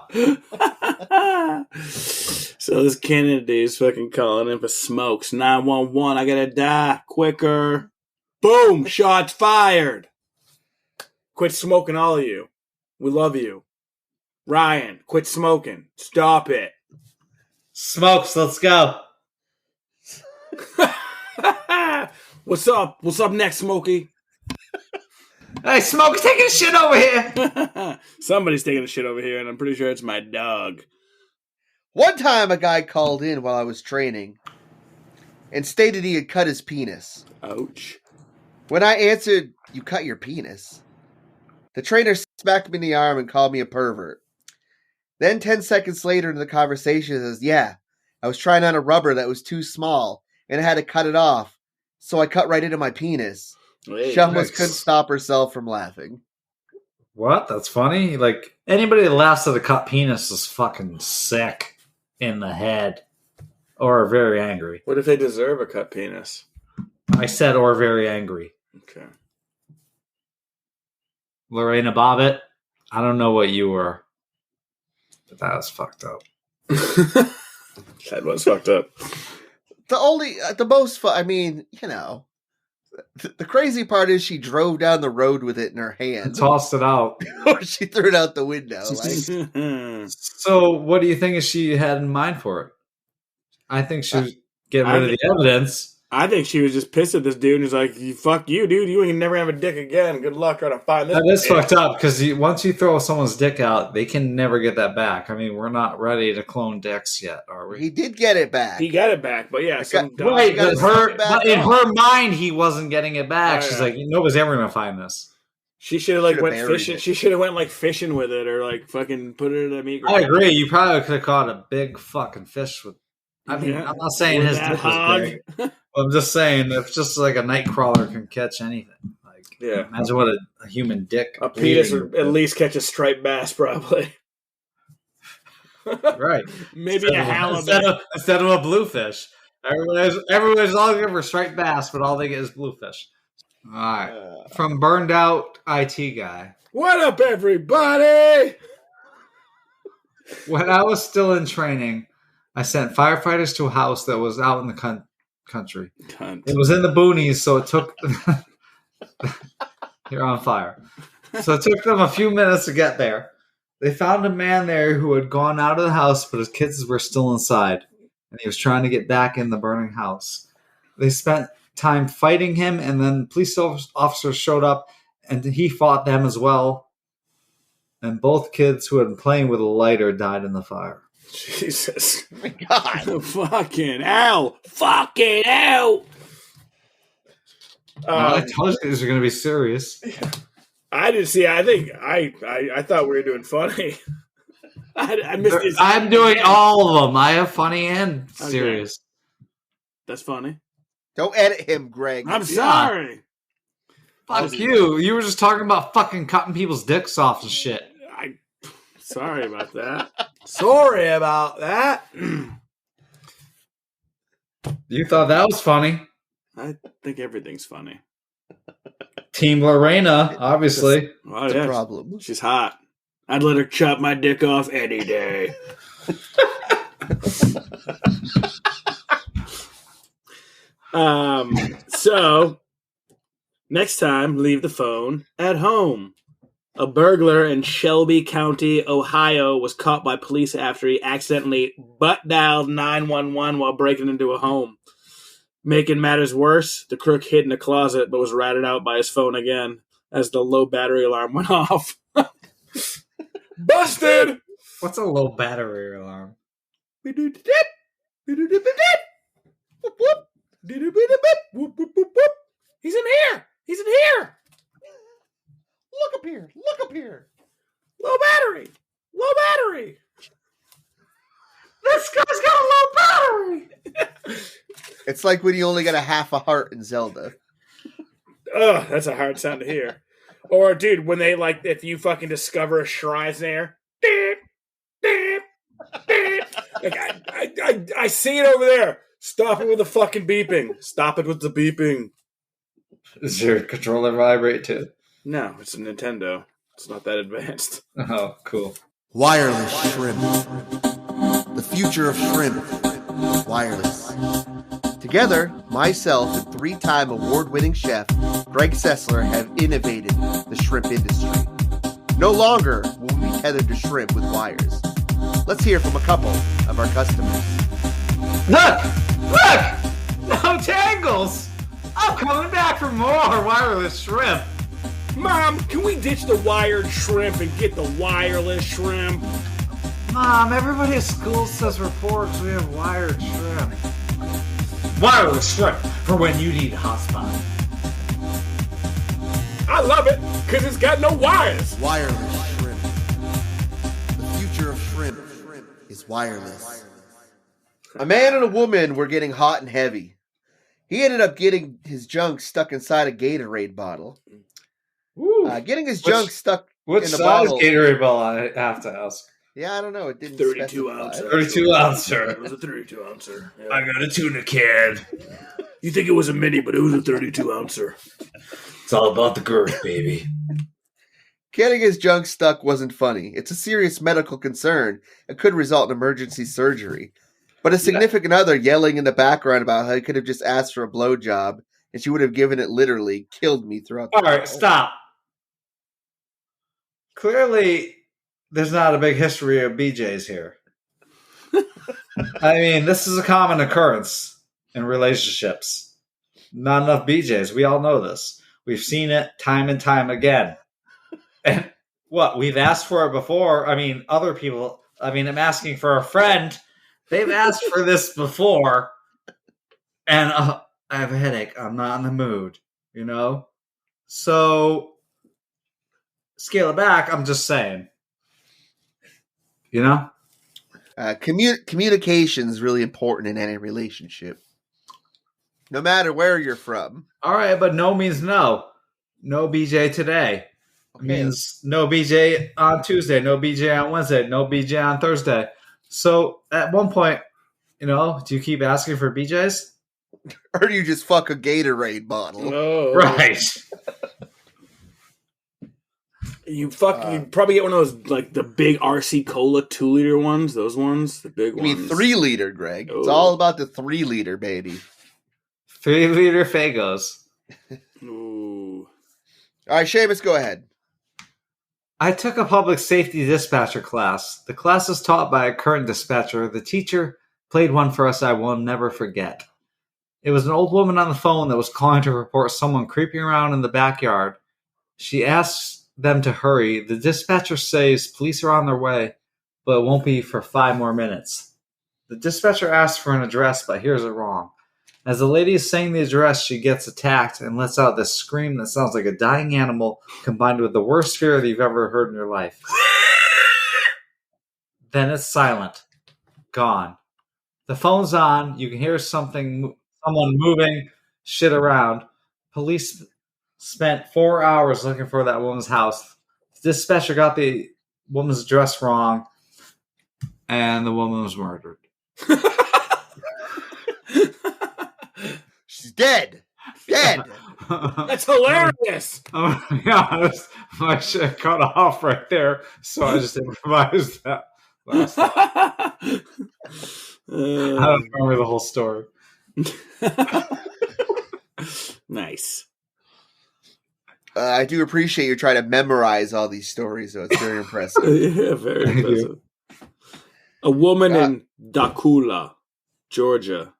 So this Kennedy is fucking calling in for smokes. 911, I gotta die quicker. Boom, shots fired. Quit smoking, all of you. We love you. Ryan, quit smoking. Stop it. Smokes, let's go. What's up? What's up next, Smokey? Hey, Smokey's taking a shit over here. Somebody's taking a shit over here, and I'm pretty sure it's my dog. One time a guy called in while I was training and stated he had cut his penis. Ouch. When I answered, "You cut your penis?" the trainer smacked me in the arm and called me a pervert. Then 10 seconds later in the conversation, he says, "Yeah, I was trying on a rubber that was too small and I had to cut it off. So I cut right into my penis." Hey, she almost couldn't stop herself from laughing. What? That's funny? Like, anybody that laughs at a cut penis is fucking sick in the head. Or very angry. What if they deserve a cut penis? I said or very angry. Okay. Lorena Bobbitt, I don't know what you were. But that was fucked up. That was fucked up. The most fun, I mean, the crazy part is she drove down the road with it in her hand. And tossed it out. Or she threw it out the window. So what do you think she had in mind for it? I think she was getting rid of the evidence. I think she was just pissed at this dude and he's like, fuck you, dude. You ain't never have a dick again. Good luck trying to find this. That is fucked up because once you throw someone's dick out, they can never get that back. I mean, we're not ready to clone dicks yet, are we? He did get it back. He got it back, but yeah. Right, but in her mind, he wasn't getting it back. She's like, nobody's ever going to find this. She should have went fishing. She should have went fishing with it or fucking put it in a meat. I agree. You probably could have caught a big fucking fish with. I mean, I'm not saying his dick was big. I'm just saying, if just like a night crawler can catch anything, like Yeah. imagine what a human dick. A penis bleeding would at least catch a striped bass, probably. right. Maybe a halibut. Instead of a bluefish. Everybody's all looking for striped bass, but all they get is bluefish. All right. From burned out IT guy. What up, everybody? When I was still in training, I sent firefighters to a house that was out in the country. Cunt. It was in the boonies, so it took... You're on fire. So it took them a few minutes to get there. They found a man there who had gone out of the house, but his kids were still inside, and he was trying to get back in the burning house. They spent time fighting him, and then police officers showed up, and he fought them as well. And both kids who had been playing with a lighter died in the fire. Jesus. Oh my God. Fucking hell. Fucking hell. I told you these are going to be serious. I didn't see. I think I thought we were doing funny. I missed this. I'm doing all of them. I have funny and serious. That's funny. Don't edit him, Greg. I'm sorry. Fuck you. You were just talking about fucking cutting people's dicks off and shit. Sorry about that. Sorry about that. You thought that was funny. I think everything's funny. Team Lorena, obviously. Oh, That's yeah. a problem. She's hot. I'd let her chop my dick off any day. So next time, leave the phone at home. A burglar in Shelby County, Ohio, was caught by police after he accidentally butt dialed 911 while breaking into a home. Making matters worse, the crook hid in a closet but was ratted out by his phone again as the low battery alarm went off. Busted! What's a low battery alarm? He's in here! He's in here! Look up here. Look up here. Low battery! Low battery! This guy's got a low battery! It's like when you only got a half a heart in Zelda. Ugh, that's a hard sound to hear. Or, dude, when they, like, if you fucking discover a shrine there, beep, beep, beep. Like, I see it over there. Stop it with the fucking beeping. Stop it with the beeping. Does your controller vibrate too? No, it's a Nintendo. It's not that advanced. Oh, cool. Wireless shrimp. The future of shrimp. Wireless. Together, myself and 3-time award-winning chef Greg Sessler have innovated the shrimp industry. No longer will we be tethered to shrimp with wires. Let's hear from a couple of our customers. Look! Look! No tangles! I'm coming back for more wireless shrimp. Mom, can we ditch the wired shrimp and get the wireless shrimp? Mom, everybody at school says reports we have wired shrimp. Wireless shrimp for when you need a hotspot. I love it, because it's got no wires. Wireless shrimp. The future of shrimp is wireless. A man and a woman were getting hot and heavy. He ended up getting his junk stuck inside a Gatorade bottle. Getting his junk stuck Which in a size bottle. Gatorade bottle, I have to ask. Yeah, I don't know. It didn't 32 specify. ouncer. 32 ouncer. It was a 32 ouncer. Yeah. I got a tuna can. You think it was a mini, but it was a 32 ouncer. It's all about the girth, baby. Getting his junk stuck wasn't funny. It's a serious medical concern. It could result in emergency surgery. But a significant other yelling in the background about how he could have just asked for a blowjob and she would have given it literally killed me throughout the All right, call. stop. Clearly, there's not a big history of BJs here. I mean, this is a common occurrence in relationships. Not enough BJs. We all know this. We've seen it time and time again. And what? We've asked for it before. I mean, other people. I mean, I'm asking for a friend. They've asked for this before. And I have a headache. I'm not in the mood. You know? So, scale it back. I'm just saying. You know? Communication is really important in any relationship. no matter where you're from. All right, but no means no. No BJ today. Okay. Means no BJ on Tuesday, no BJ on Wednesday, no BJ on Thursday. So at one point, do you keep asking for BJs? Or do you just fuck a Gatorade bottle? No. Right. You probably get one of those, like, the big RC Cola 2-liter ones. Those ones, the big I ones. mean 3-liter, Greg. It's Oh. all about the 3-liter, baby. 3-liter Fagos. Ooh. All right, Seamus, go ahead. I took a public safety dispatcher class. The class is taught by a current dispatcher. The teacher played one for us I will never forget. It was an old woman on the phone that was calling to report someone creeping around in the backyard. She asks them to hurry. The dispatcher says police are on their way, but it won't be for 5 more minutes. The dispatcher asks for an address, but hears it wrong. As the lady is saying the address, she gets attacked and lets out this scream that sounds like a dying animal combined with the worst fear that you've ever heard in your life. Then it's silent. Gone. The phone's on. You can hear someone moving shit around. Police spent 4 hours looking for that woman's house. The dispatcher got the woman's address wrong, and the woman was murdered. She's dead. Dead. That's hilarious. I'm gonna be honest, my shit cut off right there, so I just improvised that. Last time. I don't remember the whole story. Nice. I do appreciate you trying to memorize all these stories, though. It's very impressive. Yeah, very impressive. A woman in Dakula, Georgia.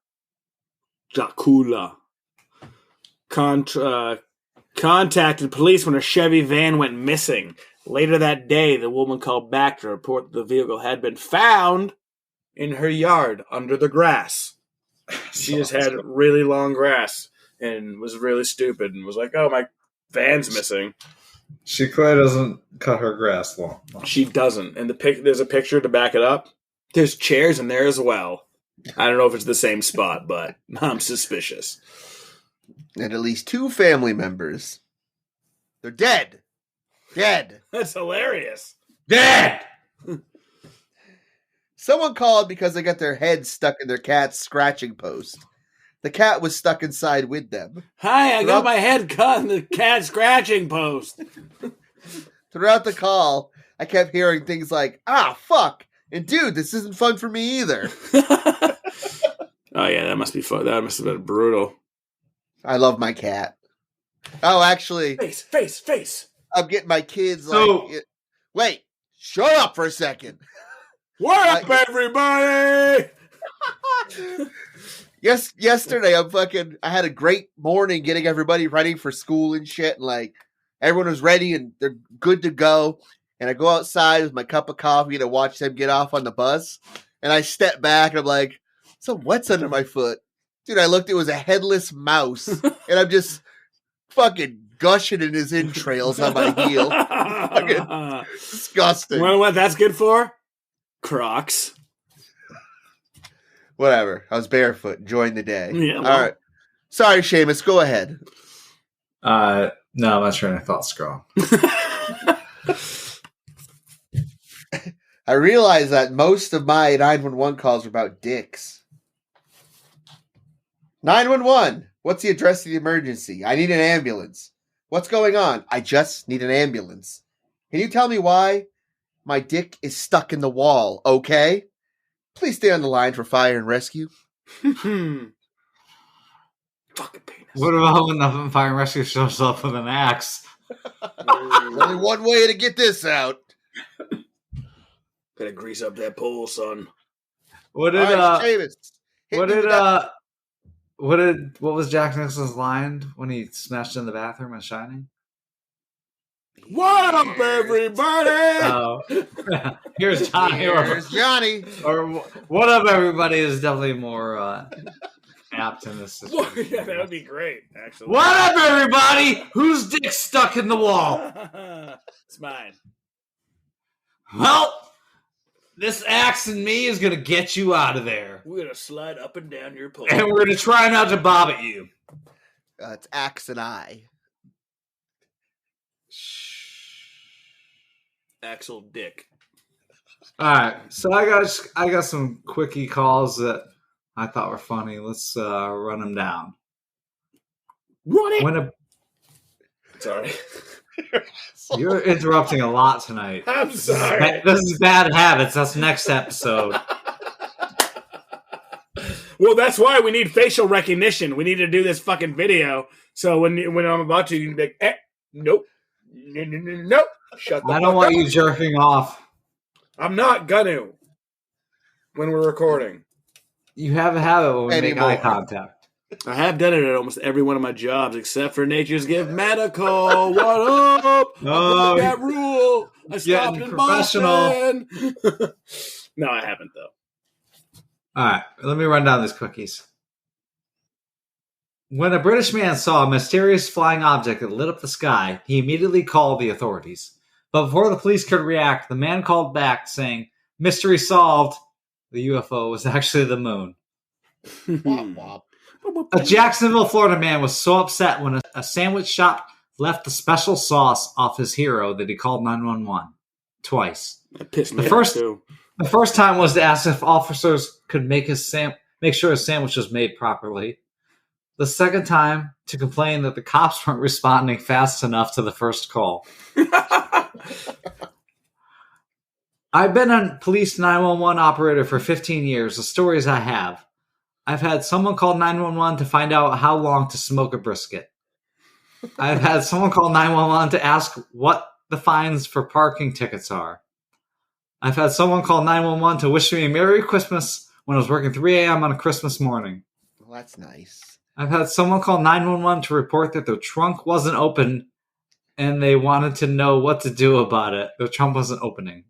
Dakula. Contacted police when her Chevy van went missing. Later that day, the woman called back to report that the vehicle had been found in her yard under the grass. She just had really long grass and was really stupid and was like, oh, my van's missing. She clearly doesn't cut her grass long. She doesn't. And there's a picture to back it up. There's chairs in there as well. I don't know if it's the same spot, but I'm suspicious. And at least 2 family members. They're dead. Dead. That's hilarious. Dead! Someone called because they got their head stuck in their cat's scratching post. The cat was stuck inside with them. Hi, I got my head cut in the cat scratching post. Throughout the call, I kept hearing things like, fuck. And dude, this isn't fun for me either. Oh, yeah, that must be fun. That must have been brutal. I love my cat. Oh, actually, Face. I'm getting my kids So- wait, shut up for a second. What up, everybody? Yesterday I had a great morning getting everybody ready for school and shit, and everyone was ready and they're good to go. And I go outside with my cup of coffee to watch them get off on the bus. And I step back and I'm like, some wet's under my foot. Dude, I looked, it was a headless mouse. And I'm just fucking gushing in his entrails on my heel. Fucking disgusting. You know what that's good for? Crocs. Whatever. I was barefoot, enjoying the day. Yeah, well. All right. Sorry, Seamus, go ahead. No, my train of thought's gone. I realized that most of my 911 calls were about dicks. 911, what's the address of the emergency? I need an ambulance. What's going on? I just need an ambulance. Can you tell me why? My dick is stuck in the wall, okay? Please stay on the line for fire and rescue. Fucking penis. What about when the fire and rescue shows up with an axe? There's only one way to get this out. Gotta grease up that pole, son. What All did right, Seamus, hit what me with did that- what was Jack Nicholson's line when he smashed in the bathroom in Shining? What up, everybody? Oh, here's Johnny. Here's Johnny. Or what up, everybody? Is definitely more apt in this situation. Yeah, that would be great, actually. What up, everybody? Whose dick's stuck in the wall? It's mine. Well, This axe and me is gonna get you out of there. We're gonna slide up and down your pole. And we're gonna try not to bob at you. It's Axe and I. Axel Dick. Alright, so I got some quickie calls that I thought were funny. Let's run them down. Run it! Sorry. You're interrupting a lot tonight. I'm sorry. This is bad habits. That's next episode. Well, that's why we need facial recognition. We need to do this fucking video. So when I'm about to, you can be like, nope. Nope. Shut the fuck up. I don't want you jerking off. I'm not gonna when we're recording. You have a habit when we Anymore. make eye contact. I have done it at almost every one of my jobs, except for Nature's Gift Medical. What up? Oh, That rule. I stopped getting in professional. Boston. No, I haven't though. All right, let me run down these quickies. When a British man saw a mysterious flying object that lit up the sky, he immediately called the authorities. But before the police could react, the man called back saying, "Mystery solved." The UFO was actually the moon. Womp womp. A Jacksonville, Florida man was so upset when a sandwich shop left the special sauce off his hero that he called 911 twice. That pissed me The off first- too. The first time was to ask if officers could make sure his sandwich was made properly. The second time to complain that the cops weren't responding fast enough to the first call. I've been a police 911 operator for 15 years. The stories I have. I've had someone call 911 to find out how long to smoke a brisket. I've had someone call 911 to ask what the fines for parking tickets are. I've had someone call 911 to wish me a Merry Christmas when I was working 3 a.m. on a Christmas morning. Well, that's nice. I've had someone call 911 to report that their trunk wasn't open and they wanted to know what to do about it. Their trunk wasn't opening.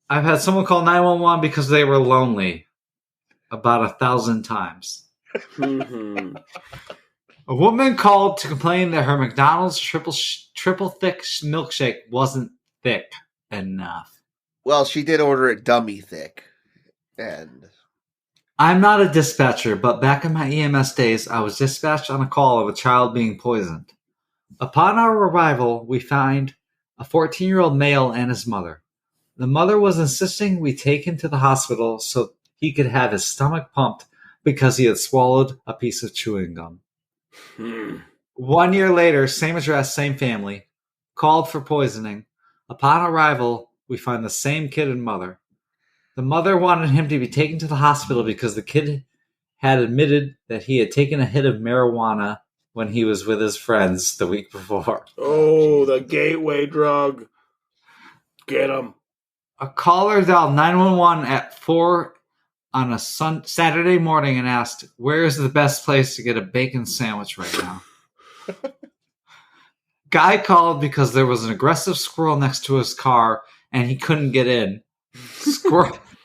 I've had someone call 911 because they were lonely about 1,000 times. Mm-hmm. A woman called to complain that her McDonald's triple thick milkshake wasn't thick enough. Well, she did order it dummy thick. And I'm not a dispatcher, but back in my EMS days, I was dispatched on a call of a child being poisoned. Upon our arrival, we find a 14-year-old male and his mother. The mother was insisting we take him to the hospital so he could have his stomach pumped because he had swallowed a piece of chewing gum. 1 year later, same address, same family, called for poisoning. Upon arrival, we find the same kid and mother. The mother wanted him to be taken to the hospital because the kid had admitted that he had taken a hit of marijuana when he was with his friends the week before. Oh, the gateway drug. Get him. A caller dialed 911 at 4 on a Saturday morning and asked, "Where is the best place to get a bacon sandwich right now?" Guy called because there was an aggressive squirrel next to his car and he couldn't get in.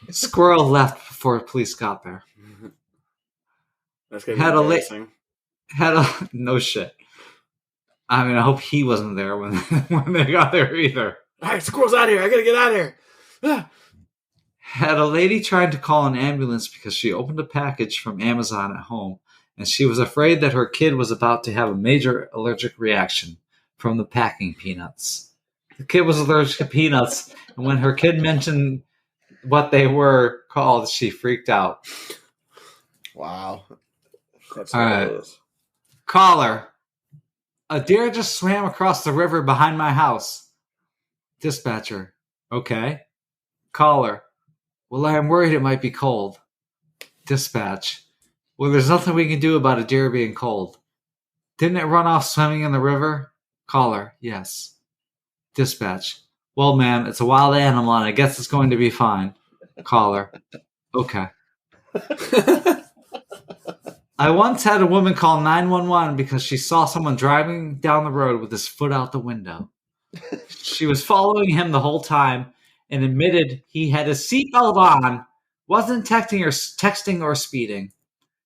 Squirrel left before police got there. That's gonna be Had a li- embarrassing. No shit. I mean, I hope he wasn't there when they got there either. All right, squirrel's out of here. I gotta get out of here. Ah. Had a lady trying to call an ambulance because she opened a package from Amazon at home and she was afraid that her kid was about to have a major allergic reaction from the packing peanuts. The kid was allergic to peanuts, and when her kid mentioned what they were called, she freaked out. wow. That's All right. hilarious. Caller, a deer just swam across the river behind my house. Dispatcher, okay. Caller, well, I am worried it might be cold. Dispatch, well, there's nothing we can do about a deer being cold. Didn't it run off swimming in the river? Caller, yes. Dispatch, well, ma'am, it's a wild animal and I guess it's going to be fine. Caller, okay. I once had a woman call 911 because she saw someone driving down the road with his foot out the window. She was following him the whole time and admitted he had his seatbelt on, wasn't texting or speeding.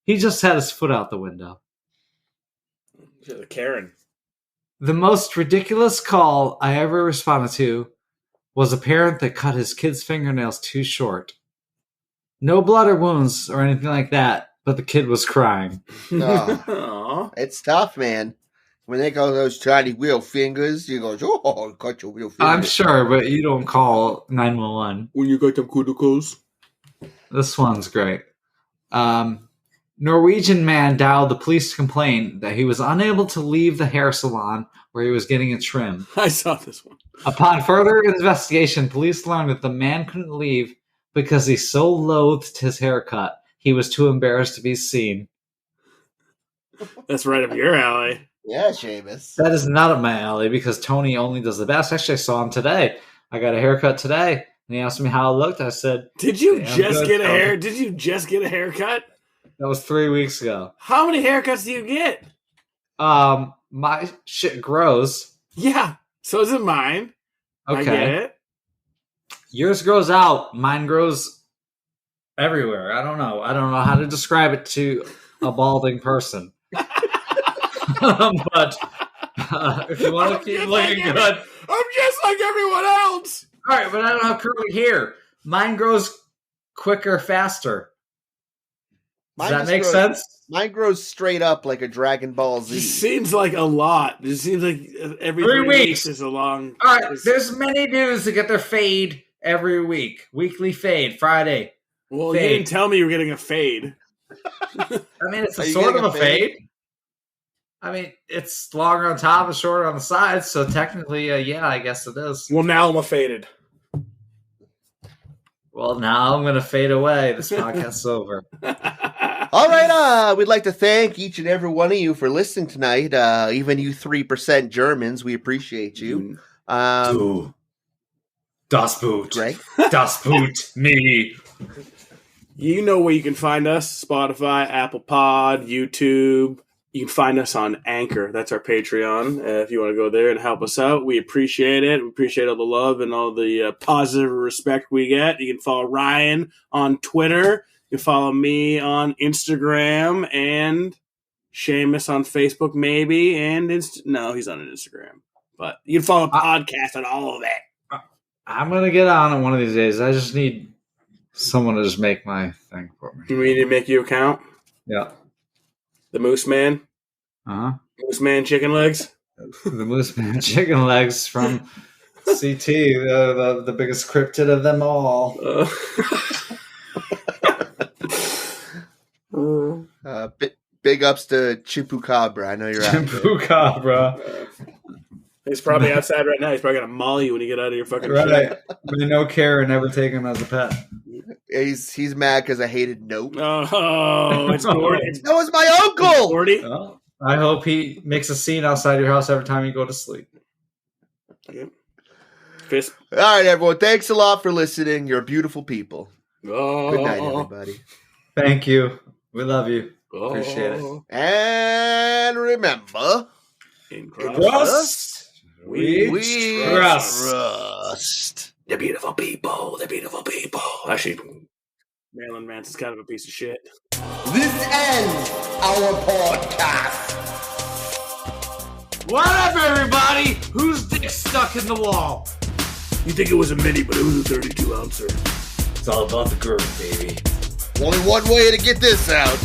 He just had his foot out the window. Karen. The most ridiculous call I ever responded to was a parent that cut his kid's fingernails too short. No blood or wounds or anything like that, but the kid was crying. Oh, Aw. it's tough, man. When they go those tiny wheel fingers, you go, oh, cut your wheel fingers. I'm sure, but you don't call 911. When you got them cuticles. This one's great. Norwegian man dialed the police to complain that he was unable to leave the hair salon where he was getting a trim. I saw this one. Upon further investigation, police learned that the man couldn't leave because he so loathed his haircut, he was too embarrassed to be seen. That's right up your alley. Yeah, Seamus. That is not up my alley because Tony only does the best. Actually, I saw him today. I got a haircut today, and he asked me how I looked. I said, Did you "Damn just good, get a Tony." hair? Did you just get a haircut? That was 3 weeks ago. How many haircuts do you get? My shit grows. Yeah, so is it mine. I get Okay. it. Yours grows out. Mine grows everywhere. I don't know. I don't know how to describe it to a balding person. But if you want to keep looking good. I'm just like everyone else. All right, but I don't have curly hair. Mine grows quicker, faster. Does Mine that just make grows- sense? Mine grows straight up like a Dragon Ball Z. It seems like a lot. It seems like every 3 3 weeks. weeks is a long. All right, is- there's many dudes that get their fade every week. Weekly fade, Friday. Well, you fade. didn't tell me you were getting a fade. I mean, it's Are a you sort of getting a a fade? fade. I mean, it's longer on top and shorter on the sides, so technically, yeah, I guess it is. Well, now I'm a faded. Well, now I'm going to fade away. This podcast's over. All right, we'd like to thank each and every one of you for listening tonight. Even you 3% Germans, we appreciate you. Du. Das Boot. Greg? Das Boot. Me. You know where you can find us: Spotify, Apple Pod, YouTube. You can find us on Anchor. That's our Patreon. If you want to go there and help us out, we appreciate it. We appreciate all the love and all the positive respect we get. You can follow Ryan on Twitter. You can follow me on Instagram and Seamus on Facebook, maybe. And no, he's on Instagram. But you can follow the podcast on all of it. I'm going to get on it one of these days. I just need someone to just make my thing for me. Do we need to make you account? Yeah. The Moose Man? Uh-huh. Moose Man Chicken Legs? The Moose Man chicken legs from CT, the biggest cryptid of them all. Big ups to Chupacabra. I know you're out there. Chupacabra. He's probably outside right now. He's probably going to maul you when you get out of your fucking Right. shed. With no care and never take him as a pet. He's mad because I hated Nope. Oh, it's Gordy. It's That was my uncle! Gordy. Well, I hope he makes a scene outside your house every time you go to sleep. Fist. All right, everyone. Thanks a lot for listening. You're beautiful people. Oh, Good night, everybody. Thank you. We love you. Appreciate it. And remember, In Trust. we trust. trust. The beautiful people. The beautiful people. Actually, Marilyn Manson's kind of a piece of shit. This ends our podcast. What up, everybody? Whose dick stuck in the wall? You think it was a mini, but it was a 32 ouncer. It's all about the girth, baby. Only one way to get this out.